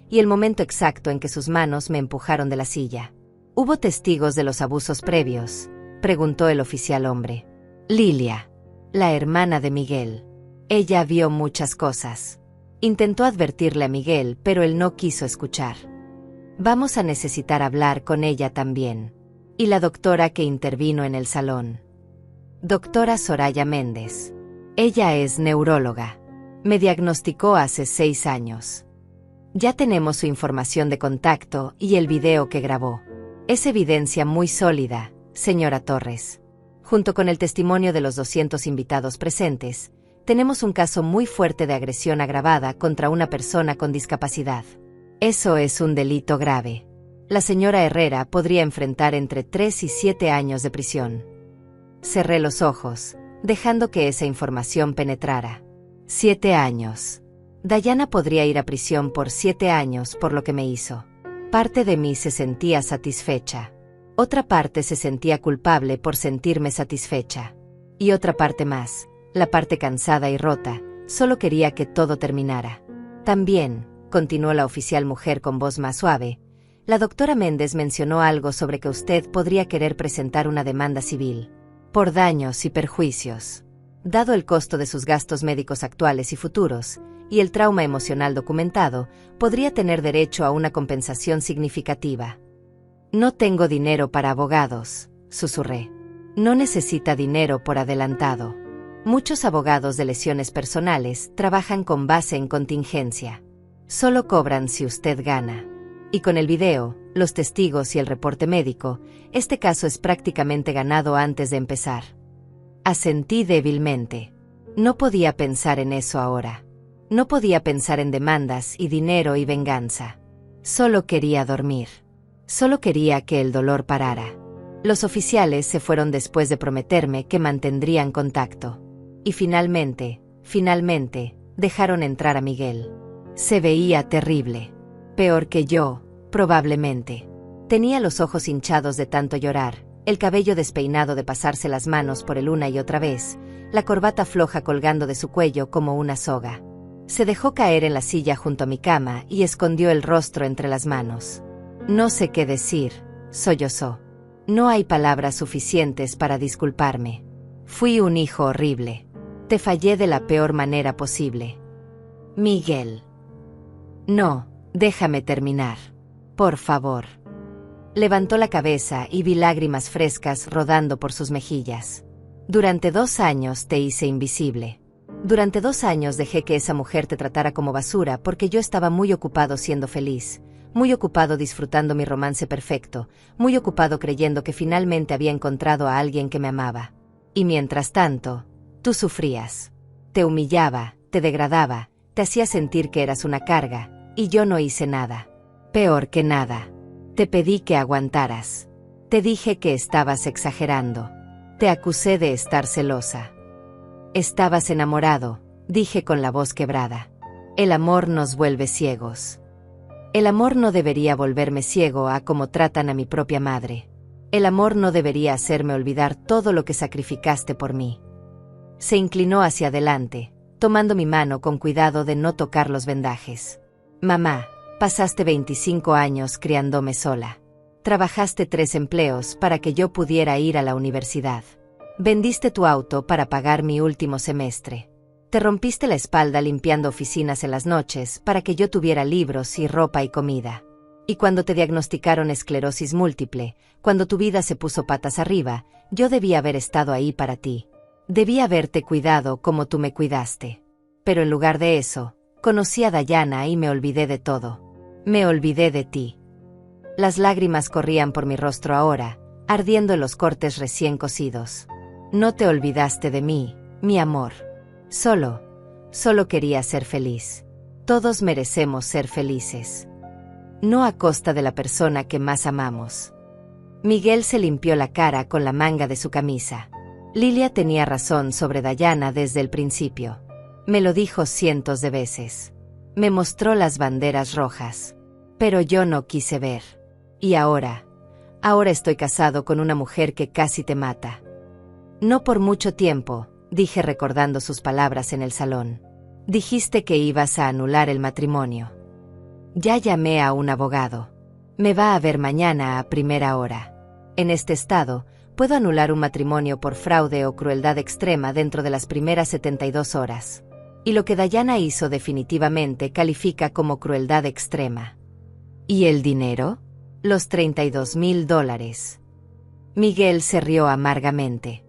y el momento exacto en que sus manos me empujaron de la silla. ¿Hubo testigos de los abusos previos?, preguntó el oficial hombre. Lilia, la hermana de Miguel. Ella vio muchas cosas. Intentó advertirle a Miguel, pero él no quiso escuchar. Vamos a necesitar hablar con ella también. Y la doctora que intervino en el salón. Doctora Soraya Méndez. Ella es neuróloga. Me diagnosticó hace 6 años. Ya tenemos su información de contacto y el video que grabó. Es evidencia muy sólida, señora Torres. Junto con el testimonio de los 200 invitados presentes, tenemos un caso muy fuerte de agresión agravada contra una persona con discapacidad. Eso es un delito grave. La señora Herrera podría enfrentar entre 3 y 7 años de prisión. Cerré los ojos, dejando que esa información penetrara. 7 años. Dayana podría ir a prisión por 7 años por lo que me hizo. Parte de mí se sentía satisfecha. Otra parte se sentía culpable por sentirme satisfecha. Y otra parte más, la parte cansada y rota, solo quería que todo terminara. También, continuó la oficial mujer con voz más suave, la doctora Méndez mencionó algo sobre que usted podría querer presentar una demanda civil. Por daños y perjuicios. Dado el costo de sus gastos médicos actuales y futuros, y el trauma emocional documentado, podría tener derecho a una compensación significativa. No tengo dinero para abogados, susurré. No necesita dinero por adelantado. Muchos abogados de lesiones personales trabajan con base en contingencia. Solo cobran si usted gana. Y con el video, los testigos y el reporte médico, este caso es prácticamente ganado antes de empezar. Asentí débilmente. No podía pensar en eso ahora. No podía pensar en demandas y dinero y venganza. Solo quería dormir. Solo quería que el dolor parara. Los oficiales se fueron después de prometerme que mantendrían contacto. Y finalmente, dejaron entrar a Miguel. Se veía terrible. Peor que yo, probablemente. Tenía los ojos hinchados de tanto llorar, el cabello despeinado de pasarse las manos por él una y otra vez, la corbata floja colgando de su cuello como una soga. Se dejó caer en la silla junto a mi cama y escondió el rostro entre las manos. No sé qué decir, sollozó. No hay palabras suficientes para disculparme. Fui un hijo horrible. Te fallé de la peor manera posible. Miguel. No, déjame terminar. Por favor. Levantó la cabeza y vi lágrimas frescas rodando por sus mejillas. Durante 2 años te hice invisible. Durante 2 años dejé que esa mujer te tratara como basura porque yo estaba muy ocupado siendo feliz, muy ocupado disfrutando mi romance perfecto, muy ocupado creyendo que finalmente había encontrado a alguien que me amaba. Y mientras tanto, tú sufrías. Te humillaba, te degradaba, te hacía sentir que eras una carga, y yo no hice nada. Peor que nada. Te pedí que aguantaras. Te dije que estabas exagerando. Te acusé de estar celosa. Estabas enamorado, dije con la voz quebrada. El amor nos vuelve ciegos. El amor no debería volverme ciego a como tratan a mi propia madre. El amor no debería hacerme olvidar todo lo que sacrificaste por mí. Se inclinó hacia adelante, tomando mi mano con cuidado de no tocar los vendajes. Mamá, pasaste 25 años criándome sola. Trabajaste 3 empleos para que yo pudiera ir a la universidad. Vendiste tu auto para pagar mi último semestre. Te rompiste la espalda limpiando oficinas en las noches para que yo tuviera libros y ropa y comida. Y cuando te diagnosticaron esclerosis múltiple, cuando tu vida se puso patas arriba, yo debía haber estado ahí para ti. Debía haberte cuidado como tú me cuidaste. Pero en lugar de eso, conocí a Dayana y me olvidé de todo. Me olvidé de ti. Las lágrimas corrían por mi rostro ahora, ardiendo en los cortes recién cosidos. No te olvidaste de mí, mi amor. Solo quería ser feliz. Todos merecemos ser felices. No a costa de la persona que más amamos. Miguel se limpió la cara con la manga de su camisa. Lilia tenía razón sobre Dayana desde el principio. Me lo dijo cientos de veces. Me mostró las banderas rojas. Pero yo no quise ver. Y ahora estoy casado con una mujer que casi te mata. No por mucho tiempo, dije recordando sus palabras en el salón. Dijiste que ibas a anular el matrimonio. Ya llamé a un abogado. Me va a ver mañana a primera hora. En este estado, puedo anular un matrimonio por fraude o crueldad extrema dentro de las primeras 72 horas. Y lo que Dayana hizo definitivamente califica como crueldad extrema. ¿Y el dinero? Los $32,000. Miguel se rió amargamente.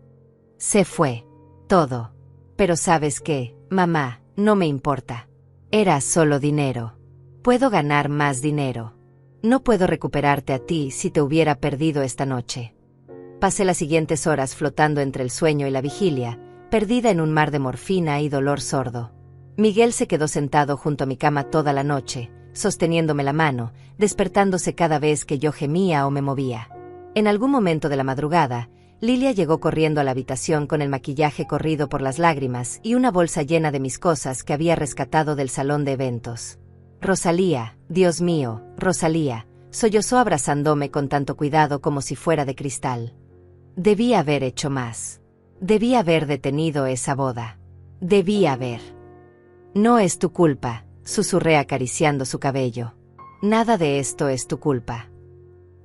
Se fue. Todo. Pero ¿sabes qué, mamá? No me importa. Era solo dinero. Puedo ganar más dinero. No puedo recuperarte a ti si te hubiera perdido esta noche. Pasé las siguientes horas flotando entre el sueño y la vigilia, perdida en un mar de morfina y dolor sordo. Miguel se quedó sentado junto a mi cama toda la noche, sosteniéndome la mano, despertándose cada vez que yo gemía o me movía. En algún momento de la madrugada, Lilia llegó corriendo a la habitación con el maquillaje corrido por las lágrimas y una bolsa llena de mis cosas que había rescatado del salón de eventos. Rosalía, Dios mío, Rosalía, sollozó abrazándome con tanto cuidado como si fuera de cristal. Debí haber hecho más. Debí haber detenido esa boda. Debí haber. No es tu culpa, susurré acariciando su cabello. Nada de esto es tu culpa.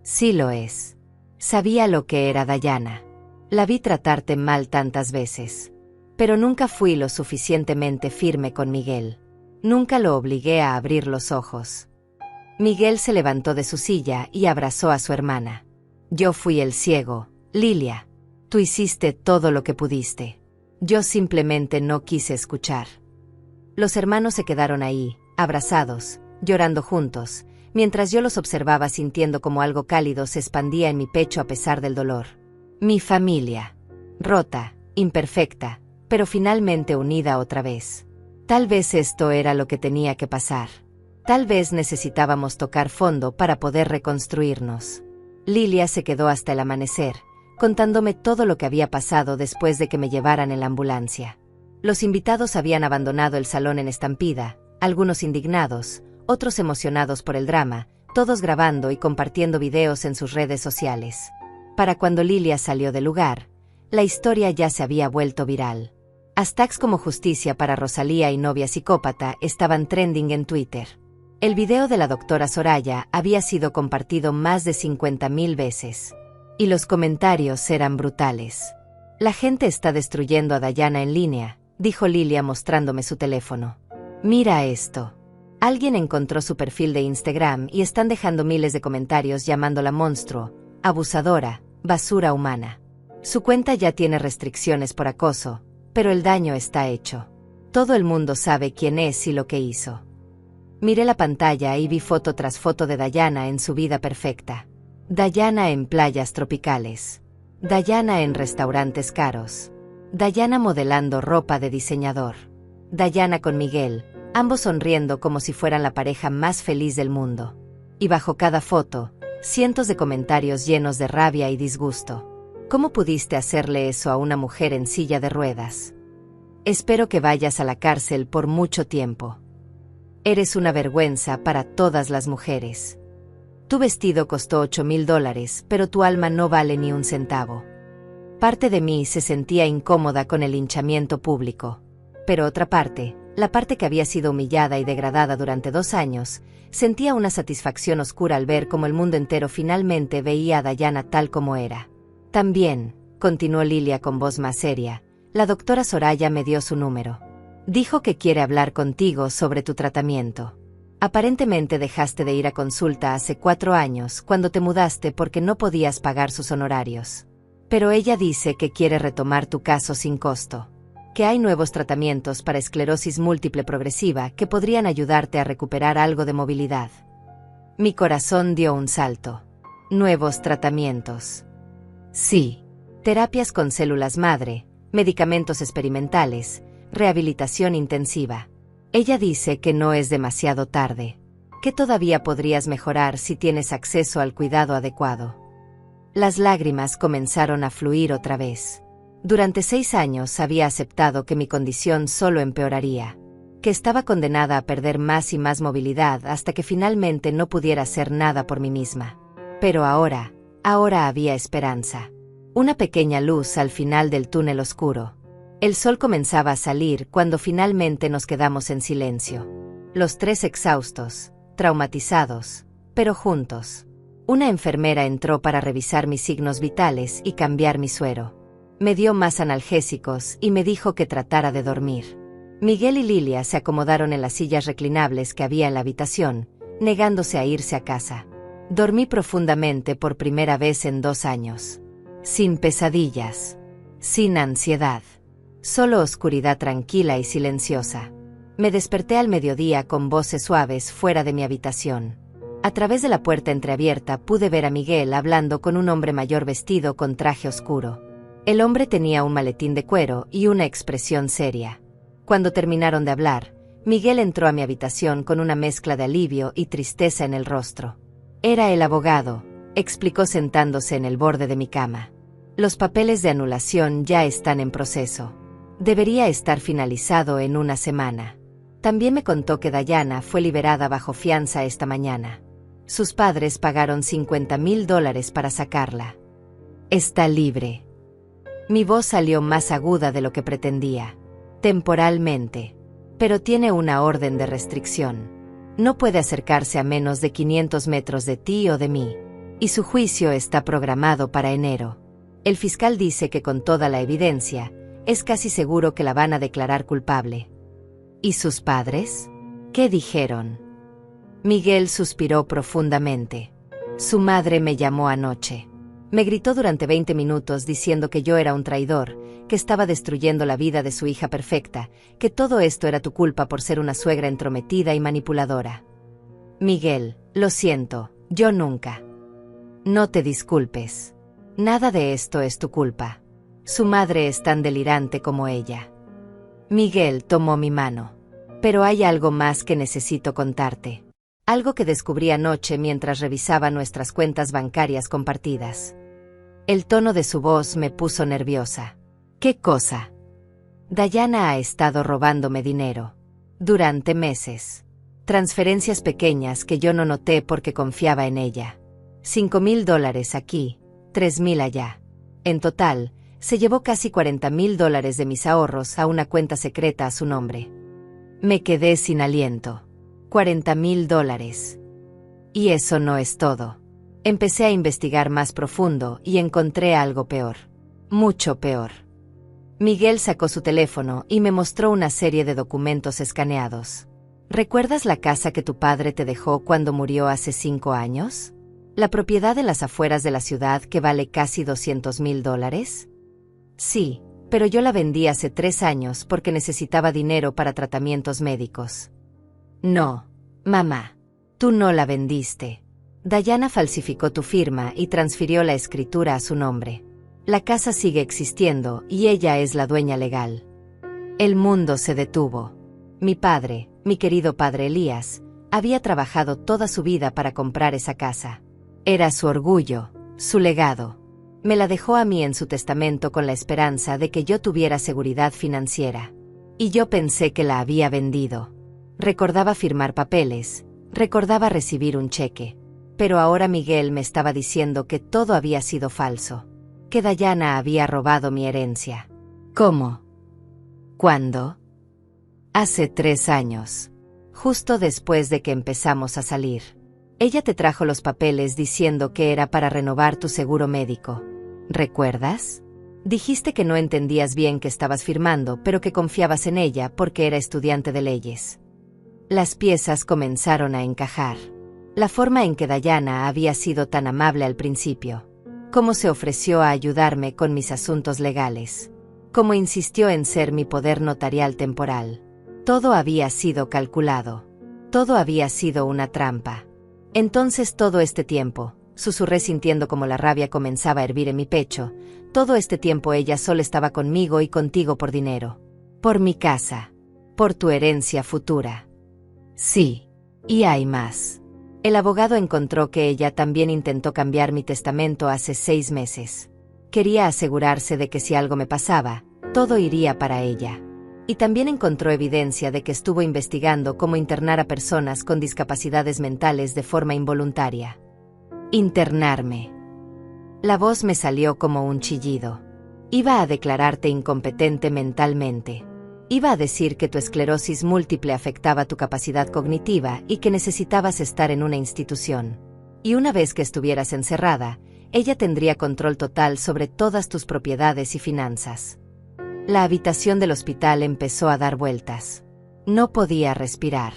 Sí lo es. Sabía lo que era Dayana. La vi tratarte mal tantas veces. Pero nunca fui lo suficientemente firme con Miguel. Nunca lo obligué a abrir los ojos. Miguel se levantó de su silla y abrazó a su hermana. Yo fui el ciego, Lilia. Tú hiciste todo lo que pudiste. Yo simplemente no quise escuchar. Los hermanos se quedaron ahí, abrazados, llorando juntos, mientras yo los observaba sintiendo como algo cálido se expandía en mi pecho a pesar del dolor. Mi familia. Rota, imperfecta, pero finalmente unida otra vez. Tal vez esto era lo que tenía que pasar. Tal vez necesitábamos tocar fondo para poder reconstruirnos. Lilia se quedó hasta el amanecer, contándome todo lo que había pasado después de que me llevaran en la ambulancia. Los invitados habían abandonado el salón en estampida, algunos indignados, otros emocionados por el drama, todos grabando y compartiendo videos en sus redes sociales. Para cuando Lilia salió del lugar, la historia ya se había vuelto viral. Hashtags como justicia para Rosalía y novia psicópata estaban trending en Twitter. El video de la doctora Soraya había sido compartido más de 50.000 veces. Y los comentarios eran brutales. La gente está destruyendo a Dayana en línea, dijo Lilia mostrándome su teléfono. Mira esto. Alguien encontró su perfil de Instagram y están dejando miles de comentarios llamándola monstruo, abusadora, basura humana. Su cuenta ya tiene restricciones por acoso, pero el daño está hecho. Todo el mundo sabe quién es y lo que hizo. Miré la pantalla y vi foto tras foto de Dayana en su vida perfecta. Dayana en playas tropicales. Dayana en restaurantes caros. Dayana modelando ropa de diseñador. Dayana con Miguel, ambos sonriendo como si fueran la pareja más feliz del mundo. Y bajo cada foto, cientos de comentarios llenos de rabia y disgusto. ¿Cómo pudiste hacerle eso a una mujer en silla de ruedas? Espero que vayas a la cárcel por mucho tiempo. Eres una vergüenza para todas las mujeres. Tu vestido costó $8.000, pero tu alma no vale ni un centavo. Parte de mí se sentía incómoda con el linchamiento público. Pero otra parte, la parte que había sido humillada y degradada durante 2 años, sentía una satisfacción oscura al ver cómo el mundo entero finalmente veía a Dayana tal como era. También, continuó Lilia con voz más seria, la doctora Soraya me dio su número. Dijo que quiere hablar contigo sobre tu tratamiento. Aparentemente dejaste de ir a consulta hace 4 años cuando te mudaste porque no podías pagar sus honorarios. Pero ella dice que quiere retomar tu caso sin costo. Que hay nuevos tratamientos para esclerosis múltiple progresiva que podrían ayudarte a recuperar algo de movilidad. Mi corazón dio un salto. Nuevos tratamientos. Sí. Terapias con células madre, medicamentos experimentales, rehabilitación intensiva. Ella dice que no es demasiado tarde, que todavía podrías mejorar si tienes acceso al cuidado adecuado. Las lágrimas comenzaron a fluir otra vez. Durante 6 años había aceptado que mi condición solo empeoraría, que estaba condenada a perder más y más movilidad hasta que finalmente no pudiera hacer nada por mí misma. Pero ahora había esperanza. Una pequeña luz al final del túnel oscuro. El sol comenzaba a salir cuando finalmente nos quedamos en silencio. Los 3 exhaustos, traumatizados, pero juntos. Una enfermera entró para revisar mis signos vitales y cambiar mi suero. Me dio más analgésicos y me dijo que tratara de dormir. Miguel y Lilia se acomodaron en las sillas reclinables que había en la habitación, negándose a irse a casa. Dormí profundamente por primera vez en 2 años. Sin pesadillas. Sin ansiedad. Solo oscuridad tranquila y silenciosa. Me desperté al mediodía con voces suaves fuera de mi habitación. A través de la puerta entreabierta pude ver a Miguel hablando con un hombre mayor vestido con traje oscuro. El hombre tenía un maletín de cuero y una expresión seria. Cuando terminaron de hablar, Miguel entró a mi habitación con una mezcla de alivio y tristeza en el rostro. Era el abogado, explicó sentándose en el borde de mi cama. Los papeles de anulación ya están en proceso. Debería estar finalizado en 1 semana. También me contó que Dayana fue liberada bajo fianza esta mañana. Sus padres pagaron $50.000 para sacarla. Está libre. Mi voz salió más aguda de lo que pretendía. Temporalmente. Pero tiene una orden de restricción. No puede acercarse a menos de 500 metros de ti o de mí. Y su juicio está programado para enero. El fiscal dice que con toda la evidencia, es casi seguro que la van a declarar culpable. ¿Y sus padres? ¿Qué dijeron? Miguel suspiró profundamente. Su madre me llamó anoche. Me gritó durante 20 minutos diciendo que yo era un traidor, que estaba destruyendo la vida de su hija perfecta, que todo esto era tu culpa por ser una suegra entrometida y manipuladora. Miguel, lo siento, yo nunca. No te disculpes. Nada de esto es tu culpa. Su madre es tan delirante como ella. Miguel tomó mi mano. Pero hay algo más que necesito contarte. Algo que descubrí anoche mientras revisaba nuestras cuentas bancarias compartidas. El tono de su voz me puso nerviosa. ¿Qué cosa? Diana ha estado robándome dinero. Durante meses. Transferencias pequeñas que yo no noté porque confiaba en ella. $5,000 aquí, 3,000 allá. En total, se llevó casi $40,000 de mis ahorros a una cuenta secreta a su nombre. Me quedé sin aliento. $40,000. Y eso no es todo. Empecé a investigar más profundo y encontré algo peor. Mucho peor. Miguel sacó su teléfono y me mostró una serie de documentos escaneados. ¿Recuerdas la casa que tu padre te dejó cuando murió hace 5 años? ¿La propiedad en las afueras de la ciudad que vale casi $200,000? Sí, pero yo la vendí hace 3 años porque necesitaba dinero para tratamientos médicos. No, mamá. Tú no la vendiste. Diana falsificó tu firma y transfirió la escritura a su nombre. La casa sigue existiendo y ella es la dueña legal. El mundo se detuvo. Mi padre, mi querido padre Elías, había trabajado toda su vida para comprar esa casa. Era su orgullo, su legado. Me la dejó a mí en su testamento con la esperanza de que yo tuviera seguridad financiera. Y yo pensé que la había vendido. Recordaba firmar papeles, recordaba recibir un cheque. Pero ahora Miguel me estaba diciendo que todo había sido falso. Que Diana había robado mi herencia. ¿Cómo? ¿Cuándo? Hace 3 años. Justo después de que empezamos a salir. Ella te trajo los papeles diciendo que era para renovar tu seguro médico. ¿Recuerdas? Dijiste que no entendías bien qué estabas firmando, pero que confiabas en ella porque era estudiante de leyes. Las piezas comenzaron a encajar. La forma en que Diana había sido tan amable al principio. Cómo se ofreció a ayudarme con mis asuntos legales. Cómo insistió en ser mi poder notarial temporal. Todo había sido calculado. Todo había sido una trampa. Entonces todo este tiempo, susurré sintiendo como la rabia comenzaba a hervir en mi pecho, todo este tiempo ella solo estaba conmigo y contigo por dinero. Por mi casa. Por tu herencia futura. Sí. Y hay más. El abogado encontró que ella también intentó cambiar mi testamento hace 6 meses. Quería asegurarse de que si algo me pasaba, todo iría para ella. Y también encontró evidencia de que estuvo investigando cómo internar a personas con discapacidades mentales de forma involuntaria. Internarme. La voz me salió como un chillido. Iba a declararte incompetente mentalmente. Iba a decir que tu esclerosis múltiple afectaba tu capacidad cognitiva y que necesitabas estar en una institución. Y una vez que estuvieras encerrada, ella tendría control total sobre todas tus propiedades y finanzas. La habitación del hospital empezó a dar vueltas. No podía respirar.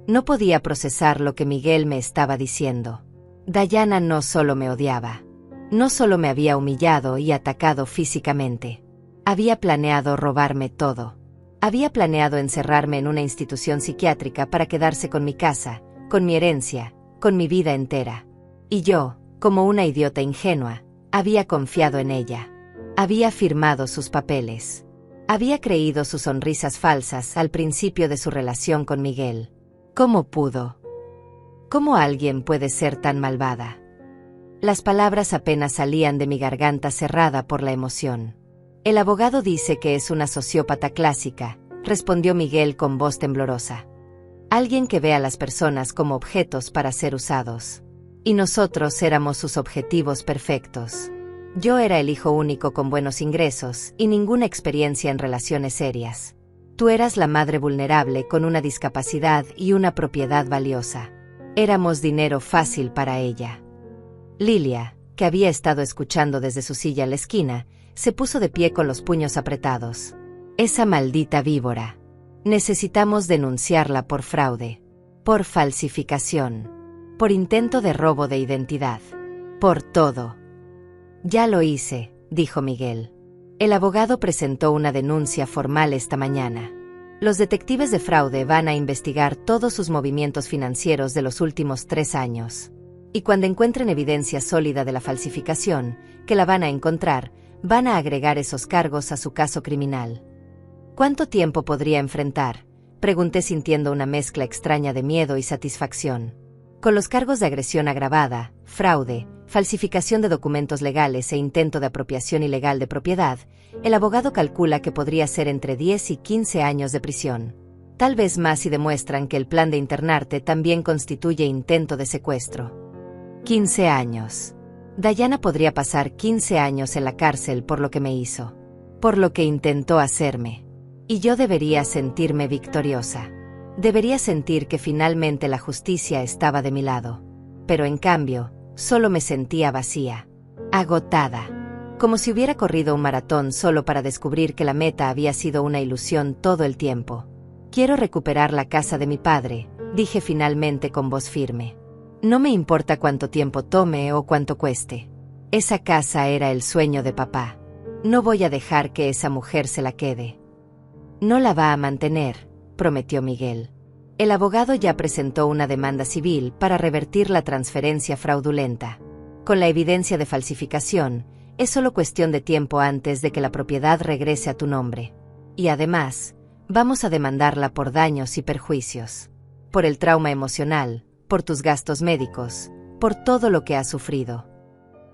No podía procesar lo que Miguel me estaba diciendo. Diana no solo me odiaba. No solo me había humillado y atacado físicamente. Había planeado robarme todo. Había planeado encerrarme en una institución psiquiátrica para quedarse con mi casa, con mi herencia, con mi vida entera. Y yo, como una idiota ingenua, había confiado en ella. Había firmado sus papeles. Había creído sus sonrisas falsas al principio de su relación con Miguel. ¿Cómo pudo? ¿Cómo alguien puede ser tan malvada? Las palabras apenas salían de mi garganta cerrada por la emoción. El abogado dice que es una sociópata clásica, respondió Miguel con voz temblorosa. Alguien que ve a las personas como objetos para ser usados. Y nosotros éramos sus objetivos perfectos. Yo era el hijo único con buenos ingresos y ninguna experiencia en relaciones serias. Tú eras la madre vulnerable con una discapacidad y una propiedad valiosa. Éramos dinero fácil para ella. Lilia, que había estado escuchando desde su silla en la esquina, se puso de pie con los puños apretados. Esa maldita víbora. Necesitamos denunciarla por fraude, por falsificación, por intento de robo de identidad, por todo. Ya lo hice, dijo Miguel. El abogado presentó una denuncia formal esta mañana. Los detectives de fraude van a investigar todos sus movimientos financieros de los últimos 3 años. Y cuando encuentren evidencia sólida de la falsificación, que la van a encontrar, van a agregar esos cargos a su caso criminal. ¿Cuánto tiempo podría enfrentar?, pregunté sintiendo una mezcla extraña de miedo y satisfacción. Con los cargos de agresión agravada, fraude, falsificación de documentos legales e intento de apropiación ilegal de propiedad, el abogado calcula que podría ser entre 10 y 15 años de prisión. Tal vez más si demuestran que el plan de internarte también constituye intento de secuestro. 15 años. Dayana podría pasar 15 años en la cárcel por lo que me hizo, por lo que intentó hacerme. Y yo debería sentirme victoriosa. Debería sentir que finalmente la justicia estaba de mi lado. Pero en cambio, solo me sentía vacía, agotada, como si hubiera corrido un maratón solo para descubrir que la meta había sido una ilusión todo el tiempo. Quiero recuperar la casa de mi padre, dije finalmente con voz firme. No me importa cuánto tiempo tome o cuánto cueste. Esa casa era el sueño de papá. No voy a dejar que esa mujer se la quede. No la va a mantener, prometió Miguel. El abogado ya presentó una demanda civil para revertir la transferencia fraudulenta. Con la evidencia de falsificación, es solo cuestión de tiempo antes de que la propiedad regrese a tu nombre. Y además, vamos a demandarla por daños y perjuicios. Por el trauma emocional, por tus gastos médicos, por todo lo que has sufrido.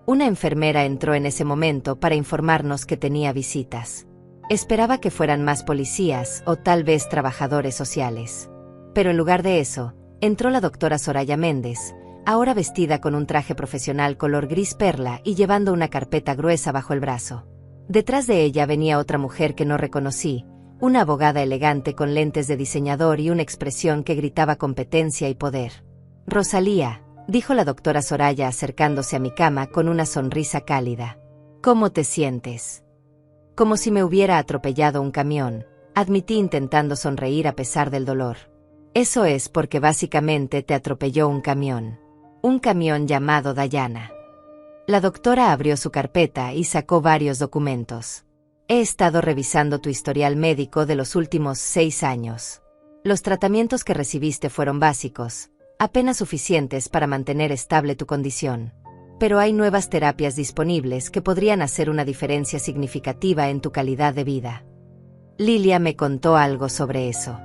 Una enfermera entró en ese momento para informarnos que tenía visitas. Esperaba que fueran más policías o tal vez trabajadores sociales. Pero en lugar de eso, entró la doctora Soraya Méndez, ahora vestida con un traje profesional color gris perla y llevando una carpeta gruesa bajo el brazo. Detrás de ella venía otra mujer que no reconocí, una abogada elegante con lentes de diseñador y una expresión que gritaba competencia y poder. Rosalía, dijo la doctora Soraya acercándose a mi cama con una sonrisa cálida. ¿Cómo te sientes? Como si me hubiera atropellado un camión, admití intentando sonreír a pesar del dolor. Eso es porque básicamente te atropelló un camión. Un camión llamado Dayana. La doctora abrió su carpeta y sacó varios documentos. He estado revisando tu historial médico de los últimos 6 años. Los tratamientos que recibiste fueron básicos, apenas suficientes para mantener estable tu condición. Pero hay nuevas terapias disponibles que podrían hacer una diferencia significativa en tu calidad de vida. Lilia me contó algo sobre eso.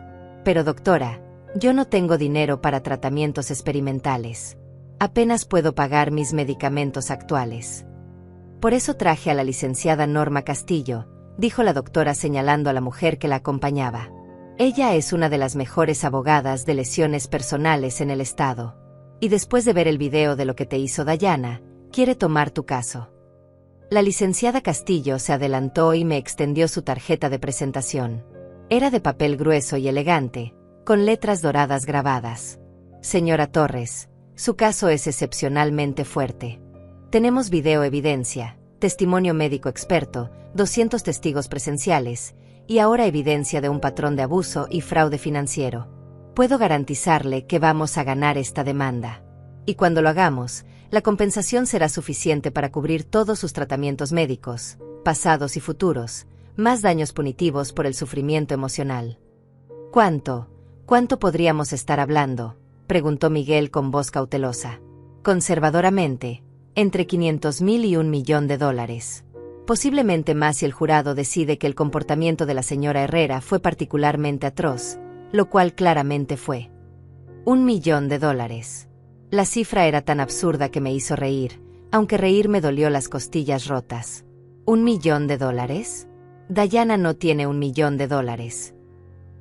Pero doctora, yo no tengo dinero para tratamientos experimentales. Apenas puedo pagar mis medicamentos actuales. Por eso traje a la licenciada Norma Castillo, dijo la doctora señalando a la mujer que la acompañaba. Ella es una de las mejores abogadas de lesiones personales en el estado. Y después de ver el video de lo que te hizo Dayana, quiere tomar tu caso. La licenciada Castillo se adelantó y me extendió su tarjeta de presentación. Era de papel grueso y elegante, con letras doradas grabadas. Señora Torres, su caso es excepcionalmente fuerte. Tenemos video evidencia, testimonio médico experto, 200 testigos presenciales, y ahora evidencia de un patrón de abuso y fraude financiero. Puedo garantizarle que vamos a ganar esta demanda. Y cuando lo hagamos, la compensación será suficiente para cubrir todos sus tratamientos médicos, pasados y futuros, más daños punitivos por el sufrimiento emocional. ¿Cuánto podríamos estar hablando?, preguntó Miguel con voz cautelosa. Conservadoramente, entre 500,000 y $1 millón. Posiblemente más si el jurado decide que el comportamiento de la señora Herrera fue particularmente atroz, lo cual claramente fue. $1 millón. La cifra era tan absurda que me hizo reír, aunque reír me dolió las costillas rotas. ¿$1 millón? Dayana no tiene $1 millón.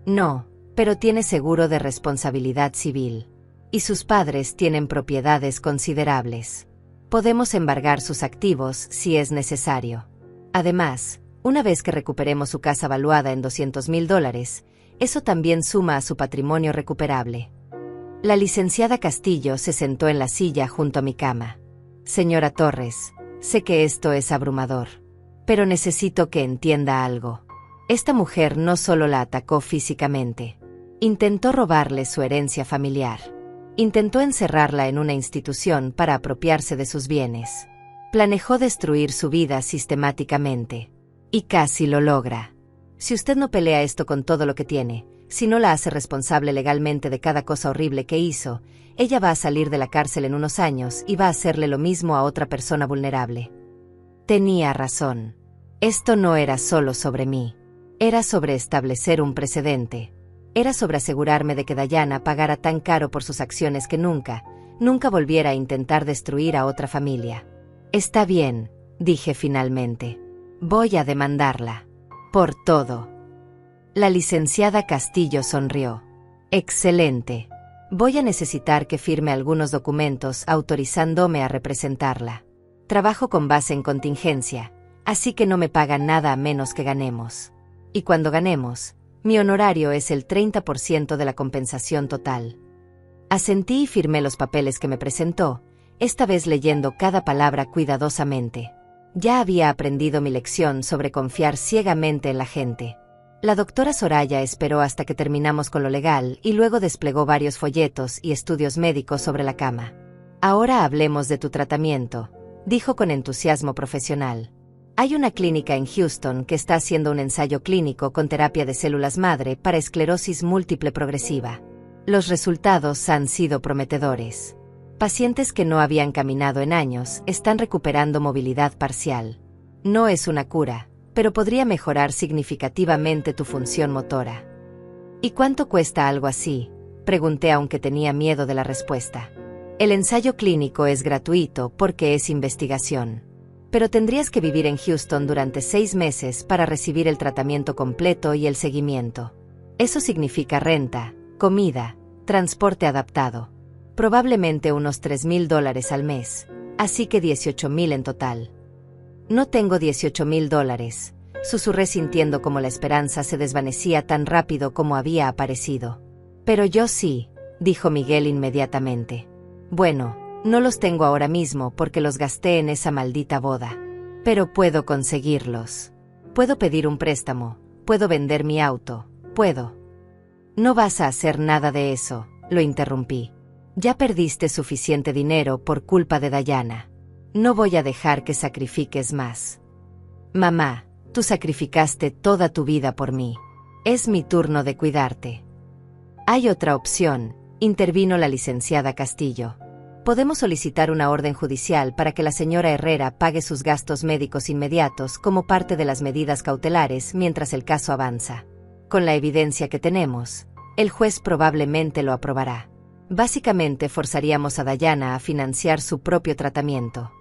No, pero tiene seguro de responsabilidad civil. Y sus padres tienen propiedades considerables. Podemos embargar sus activos si es necesario. Además, una vez que recuperemos su casa valuada en $200,000, eso también suma a su patrimonio recuperable. La licenciada Castillo se sentó en la silla junto a mi cama. Señora Torres, sé que esto es abrumador, pero necesito que entienda algo. Esta mujer no solo la atacó físicamente. Intentó robarle su herencia familiar. Intentó encerrarla en una institución para apropiarse de sus bienes. Planeó destruir su vida sistemáticamente. Y casi lo logra. Si usted no pelea esto con todo lo que tiene, si no la hace responsable legalmente de cada cosa horrible que hizo, ella va a salir de la cárcel en unos años y va a hacerle lo mismo a otra persona vulnerable. Tenía razón. Esto no era solo sobre mí. Era sobre establecer un precedente. Era sobre asegurarme de que Dayana pagara tan caro por sus acciones que nunca, nunca volviera a intentar destruir a otra familia. Está bien, dije finalmente. Voy a demandarla. Por todo. La licenciada Castillo sonrió. Excelente. Voy a necesitar que firme algunos documentos autorizándome a representarla. Trabajo con base en contingencia, así que no me pagan nada a menos que ganemos. Y cuando ganemos, mi honorario es el 30% de la compensación total. Asentí y firmé los papeles que me presentó, esta vez leyendo cada palabra cuidadosamente. Ya había aprendido mi lección sobre confiar ciegamente en la gente. La doctora Soraya esperó hasta que terminamos con lo legal y luego desplegó varios folletos y estudios médicos sobre la cama. Ahora hablemos de tu tratamiento, dijo con entusiasmo profesional. Hay una clínica en Houston que está haciendo un ensayo clínico con terapia de células madre para esclerosis múltiple progresiva. Los resultados han sido prometedores. Pacientes que no habían caminado en años están recuperando movilidad parcial. No es una cura, pero podría mejorar significativamente tu función motora. ¿Y cuánto cuesta algo así?, pregunté aunque tenía miedo de la respuesta. El ensayo clínico es gratuito porque es investigación. Pero tendrías que vivir en Houston durante 6 meses para recibir el tratamiento completo y el seguimiento. Eso significa renta, comida, transporte adaptado. Probablemente unos $3,000 al mes, así que $18,000 en total. No tengo $18,000, susurré sintiendo como la esperanza se desvanecía tan rápido como había aparecido. Pero yo sí, dijo Miguel inmediatamente. Bueno, no los tengo ahora mismo porque los gasté en esa maldita boda. Pero puedo conseguirlos. Puedo pedir un préstamo, puedo vender mi auto, puedo. No vas a hacer nada de eso, lo interrumpí. Ya perdiste suficiente dinero por culpa de Dayana. No voy a dejar que sacrifiques más. Mamá, tú sacrificaste toda tu vida por mí. Es mi turno de cuidarte. Hay otra opción, intervino la licenciada Castillo. Podemos solicitar una orden judicial para que la señora Herrera pague sus gastos médicos inmediatos como parte de las medidas cautelares mientras el caso avanza. Con la evidencia que tenemos, el juez probablemente lo aprobará. Básicamente forzaríamos a Dayana a financiar su propio tratamiento.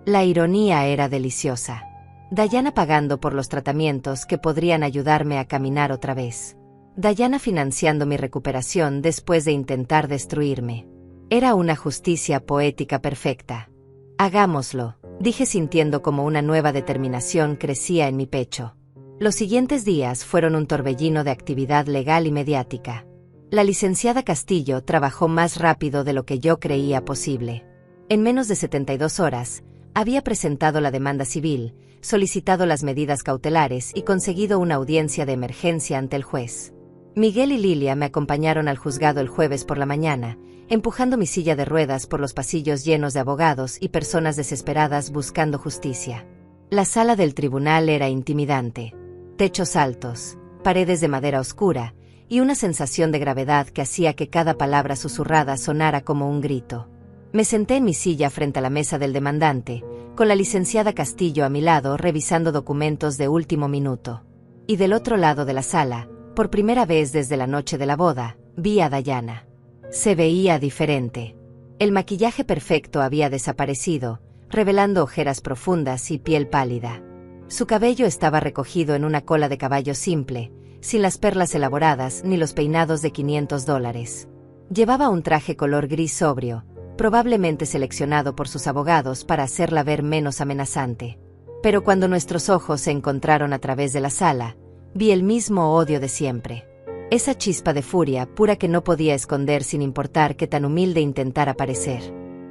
La ironía era deliciosa. Dayana pagando por los tratamientos que podrían ayudarme a caminar otra vez. Dayana financiando mi recuperación después de intentar destruirme. Era una justicia poética perfecta. Hagámoslo, dije sintiendo como una nueva determinación crecía en mi pecho. Los siguientes días fueron un torbellino de actividad legal y mediática. La licenciada Castillo trabajó más rápido de lo que yo creía posible. En menos de 72 horas, había presentado la demanda civil, solicitado las medidas cautelares y conseguido una audiencia de emergencia ante el juez. Miguel y Lilia me acompañaron al juzgado el jueves por la mañana, empujando mi silla de ruedas por los pasillos llenos de abogados y personas desesperadas buscando justicia. La sala del tribunal era intimidante. Techos altos, paredes de madera oscura, y una sensación de gravedad que hacía que cada palabra susurrada sonara como un grito. Me senté en mi silla frente a la mesa del demandante, con la licenciada Castillo a mi lado revisando documentos de último minuto. Y del otro lado de la sala, por primera vez desde la noche de la boda, vi a Dayana. Se veía diferente. El maquillaje perfecto había desaparecido, revelando ojeras profundas y piel pálida. Su cabello estaba recogido en una cola de caballo simple, sin las perlas elaboradas ni los peinados de $500. Llevaba un traje color gris sobrio, probablemente seleccionado por sus abogados para hacerla ver menos amenazante. Pero cuando nuestros ojos se encontraron a través de la sala, vi el mismo odio de siempre. Esa chispa de furia pura que no podía esconder sin importar qué tan humilde intentara parecer.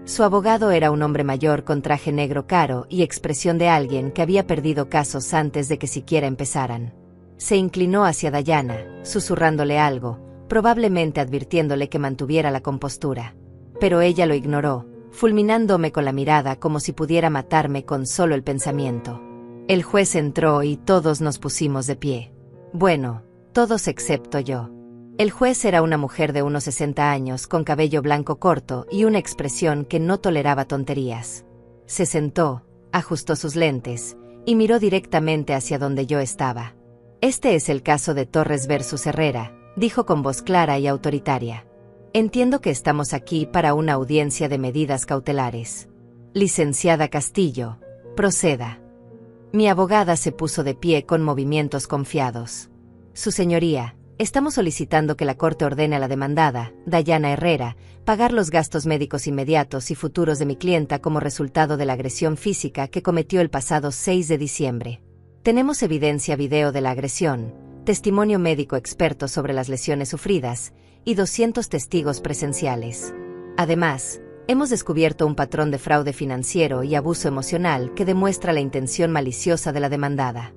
Su abogado era un hombre mayor con traje negro caro y expresión de alguien que había perdido casos antes de que siquiera empezaran. Se inclinó hacia Dayana, susurrándole algo, probablemente advirtiéndole que mantuviera la compostura. Pero ella lo ignoró, fulminándome con la mirada como si pudiera matarme con solo el pensamiento. El juez entró y todos nos pusimos de pie. Bueno, todos excepto yo. El juez era una mujer de unos 60 años con cabello blanco corto y una expresión que no toleraba tonterías. Se sentó, ajustó sus lentes, y miró directamente hacia donde yo estaba. Este es el caso de Torres versus Herrera, dijo con voz clara y autoritaria. Entiendo que estamos aquí para una audiencia de medidas cautelares. Licenciada Castillo, proceda. Mi abogada se puso de pie con movimientos confiados. Su señoría, estamos solicitando que la Corte ordene a la demandada, Dayana Herrera, pagar los gastos médicos inmediatos y futuros de mi clienta como resultado de la agresión física que cometió el pasado 6 de diciembre. Tenemos evidencia video de la agresión, testimonio médico experto sobre las lesiones sufridas y 200 testigos presenciales. Además, hemos descubierto un patrón de fraude financiero y abuso emocional que demuestra la intención maliciosa de la demandada.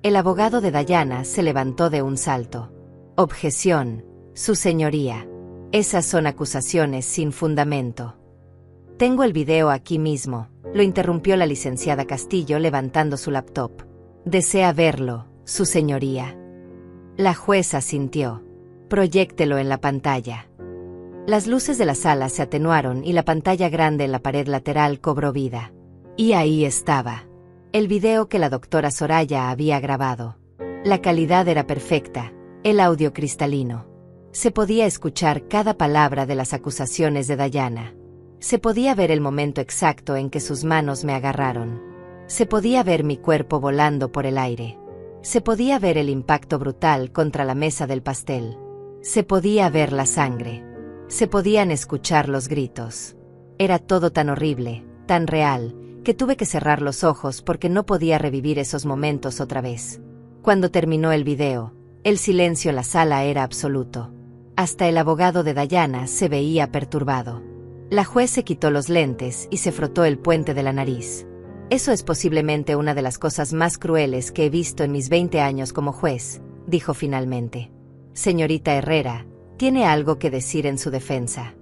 El abogado de Dayana se levantó de un salto. Objeción, su señoría. Esas son acusaciones sin fundamento. Tengo el video aquí mismo, lo interrumpió la licenciada Castillo levantando su laptop. ¿Desea verlo, su señoría? La jueza asintió. Proyéctelo en la pantalla. Las luces de la sala se atenuaron y la pantalla grande en la pared lateral cobró vida. Y ahí estaba. El video que la doctora Soraya había grabado. La calidad era perfecta, el audio cristalino. Se podía escuchar cada palabra de las acusaciones de Dayana. Se podía ver el momento exacto en que sus manos me agarraron. Se podía ver mi cuerpo volando por el aire. Se podía ver el impacto brutal contra la mesa del pastel. Se podía ver la sangre. Se podían escuchar los gritos. Era todo tan horrible, tan real, que tuve que cerrar los ojos porque no podía revivir esos momentos otra vez. Cuando terminó el video, el silencio en la sala era absoluto. Hasta el abogado de Dayana se veía perturbado. La juez se quitó los lentes y se frotó el puente de la nariz. Eso es posiblemente una de las cosas más crueles que he visto en mis 20 años como juez, dijo finalmente. Señorita Herrera, tiene algo que decir en su defensa.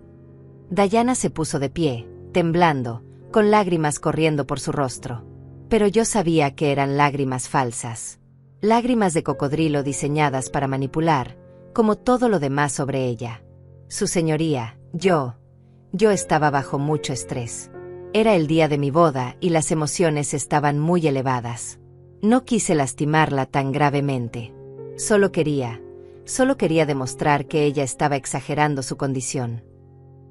Dayana se puso de pie, temblando, con lágrimas corriendo por su rostro. Pero yo sabía que eran lágrimas falsas. Lágrimas de cocodrilo diseñadas para manipular, como todo lo demás sobre ella. Su señoría, yo estaba bajo mucho estrés. Era el día de mi boda y las emociones estaban muy elevadas. No quise lastimarla tan gravemente. Solo quería demostrar que ella estaba exagerando su condición.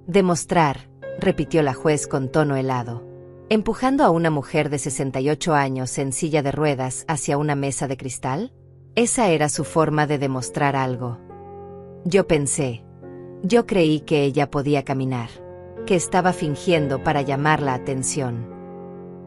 Demostrar, repitió la juez con tono helado, empujando a una mujer de 68 años en silla de ruedas hacia una mesa de cristal. Esa era su forma de demostrar algo. Yo creí que ella podía caminar, que estaba fingiendo para llamar la atención.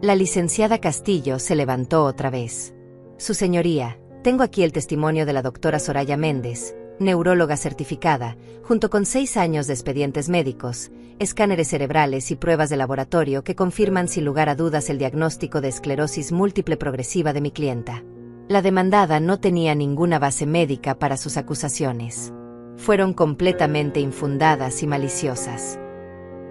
La licenciada Castillo se levantó otra vez. Su señoría, tengo aquí el testimonio de la doctora Soraya Méndez, neuróloga certificada, junto con 6 años de expedientes médicos, escáneres cerebrales y pruebas de laboratorio que confirman sin lugar a dudas el diagnóstico de esclerosis múltiple progresiva de mi clienta. La demandada no tenía ninguna base médica para sus acusaciones. Fueron completamente infundadas y maliciosas.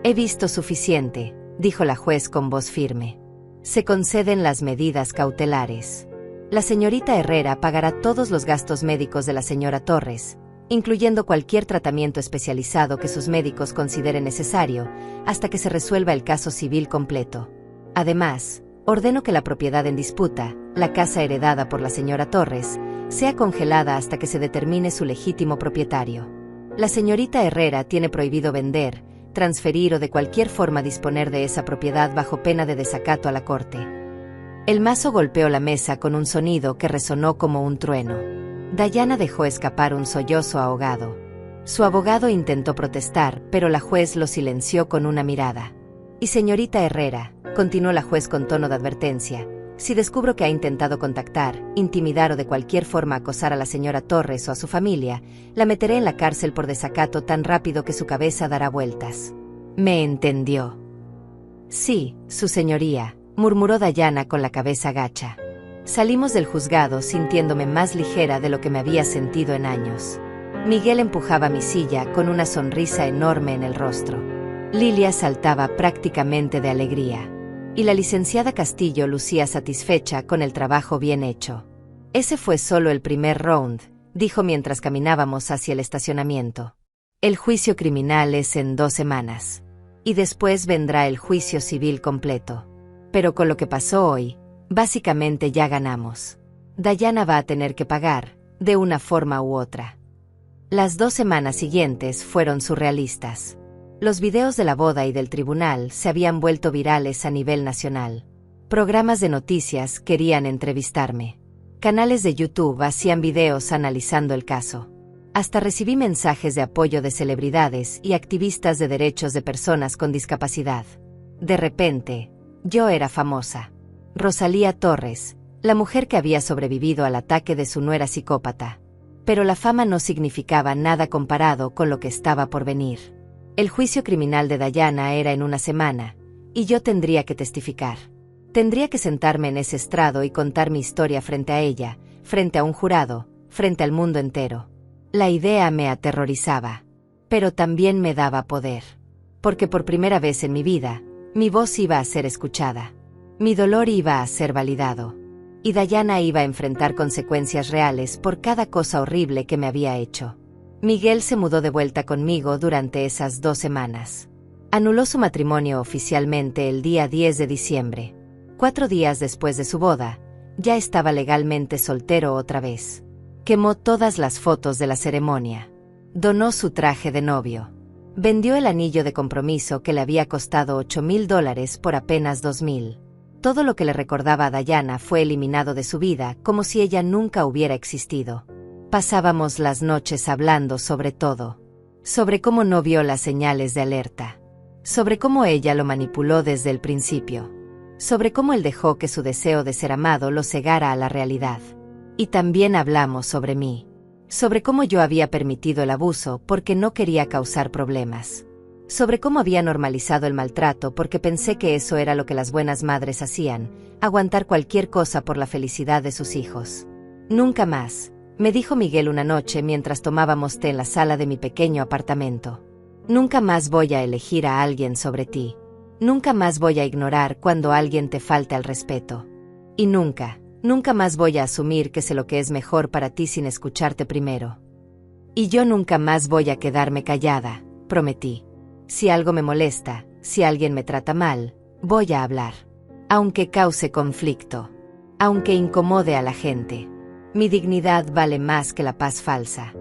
He visto suficiente, dijo la juez con voz firme. Se conceden las medidas cautelares. La señorita Herrera pagará todos los gastos médicos de la señora Torres, incluyendo cualquier tratamiento especializado que sus médicos consideren necesario, hasta que se resuelva el caso civil completo. Además, ordeno que la propiedad en disputa, la casa heredada por la señora Torres, sea congelada hasta que se determine su legítimo propietario. La señorita Herrera tiene prohibido vender, transferir o de cualquier forma disponer de esa propiedad bajo pena de desacato a la corte. El mazo golpeó la mesa con un sonido que resonó como un trueno. Dayana dejó escapar un sollozo ahogado. Su abogado intentó protestar, pero la juez lo silenció con una mirada. Y señorita Herrera, continuó la juez con tono de advertencia, si descubro que ha intentado contactar, intimidar o de cualquier forma acosar a la señora Torres o a su familia, la meteré en la cárcel por desacato tan rápido que su cabeza dará vueltas. ¿Me entendió? Sí, su señoría, murmuró Dayana con la cabeza gacha. Salimos del juzgado sintiéndome más ligera de lo que me había sentido en años. Miguel empujaba mi silla con una sonrisa enorme en el rostro. Lilia saltaba prácticamente de alegría. Y la licenciada Castillo lucía satisfecha con el trabajo bien hecho. Ese fue solo el primer round, dijo mientras caminábamos hacia el estacionamiento. El juicio criminal es en 2 semanas. Y después vendrá el juicio civil completo. Pero con lo que pasó hoy, básicamente ya ganamos. Dayana va a tener que pagar, de una forma u otra. Las 2 semanas siguientes fueron surrealistas. Los videos de la boda y del tribunal se habían vuelto virales a nivel nacional. Programas de noticias querían entrevistarme. Canales de YouTube hacían videos analizando el caso. Hasta recibí mensajes de apoyo de celebridades y activistas de derechos de personas con discapacidad. De repente, yo era famosa. Rosalía Torres, la mujer que había sobrevivido al ataque de su nuera psicópata. Pero la fama no significaba nada comparado con lo que estaba por venir. El juicio criminal de Dayana era en una semana, y yo tendría que testificar. Tendría que sentarme en ese estrado y contar mi historia frente a ella, frente a un jurado, frente al mundo entero. La idea me aterrorizaba, pero también me daba poder. Porque por primera vez en mi vida, mi voz iba a ser escuchada. Mi dolor iba a ser validado. Y Dayana iba a enfrentar consecuencias reales por cada cosa horrible que me había hecho. Miguel se mudó de vuelta conmigo durante esas 2 semanas. Anuló su matrimonio oficialmente el día 10 de diciembre. 4 días después de su boda, ya estaba legalmente soltero otra vez. Quemó todas las fotos de la ceremonia. Donó su traje de novio. Vendió el anillo de compromiso que le había costado $8,000 por apenas $2,000. Todo lo que le recordaba a Dayana fue eliminado de su vida como si ella nunca hubiera existido. Pasábamos las noches hablando sobre todo. Sobre cómo no vio las señales de alerta. Sobre cómo ella lo manipuló desde el principio. Sobre cómo él dejó que su deseo de ser amado lo cegara a la realidad. Y también hablamos sobre mí. Sobre cómo yo había permitido el abuso porque no quería causar problemas. Sobre cómo había normalizado el maltrato porque pensé que eso era lo que las buenas madres hacían, aguantar cualquier cosa por la felicidad de sus hijos. Nunca más, me dijo Miguel una noche mientras tomábamos té en la sala de mi pequeño apartamento. Nunca más voy a elegir a alguien sobre ti. Nunca más voy a ignorar cuando alguien te falta el respeto. Y nunca más voy a asumir que sé lo que es mejor para ti sin escucharte primero. Y yo nunca más voy a quedarme callada, prometí. Si algo me molesta, si alguien me trata mal, voy a hablar. Aunque cause conflicto. Aunque incomode a la gente. Mi dignidad vale más que la paz falsa.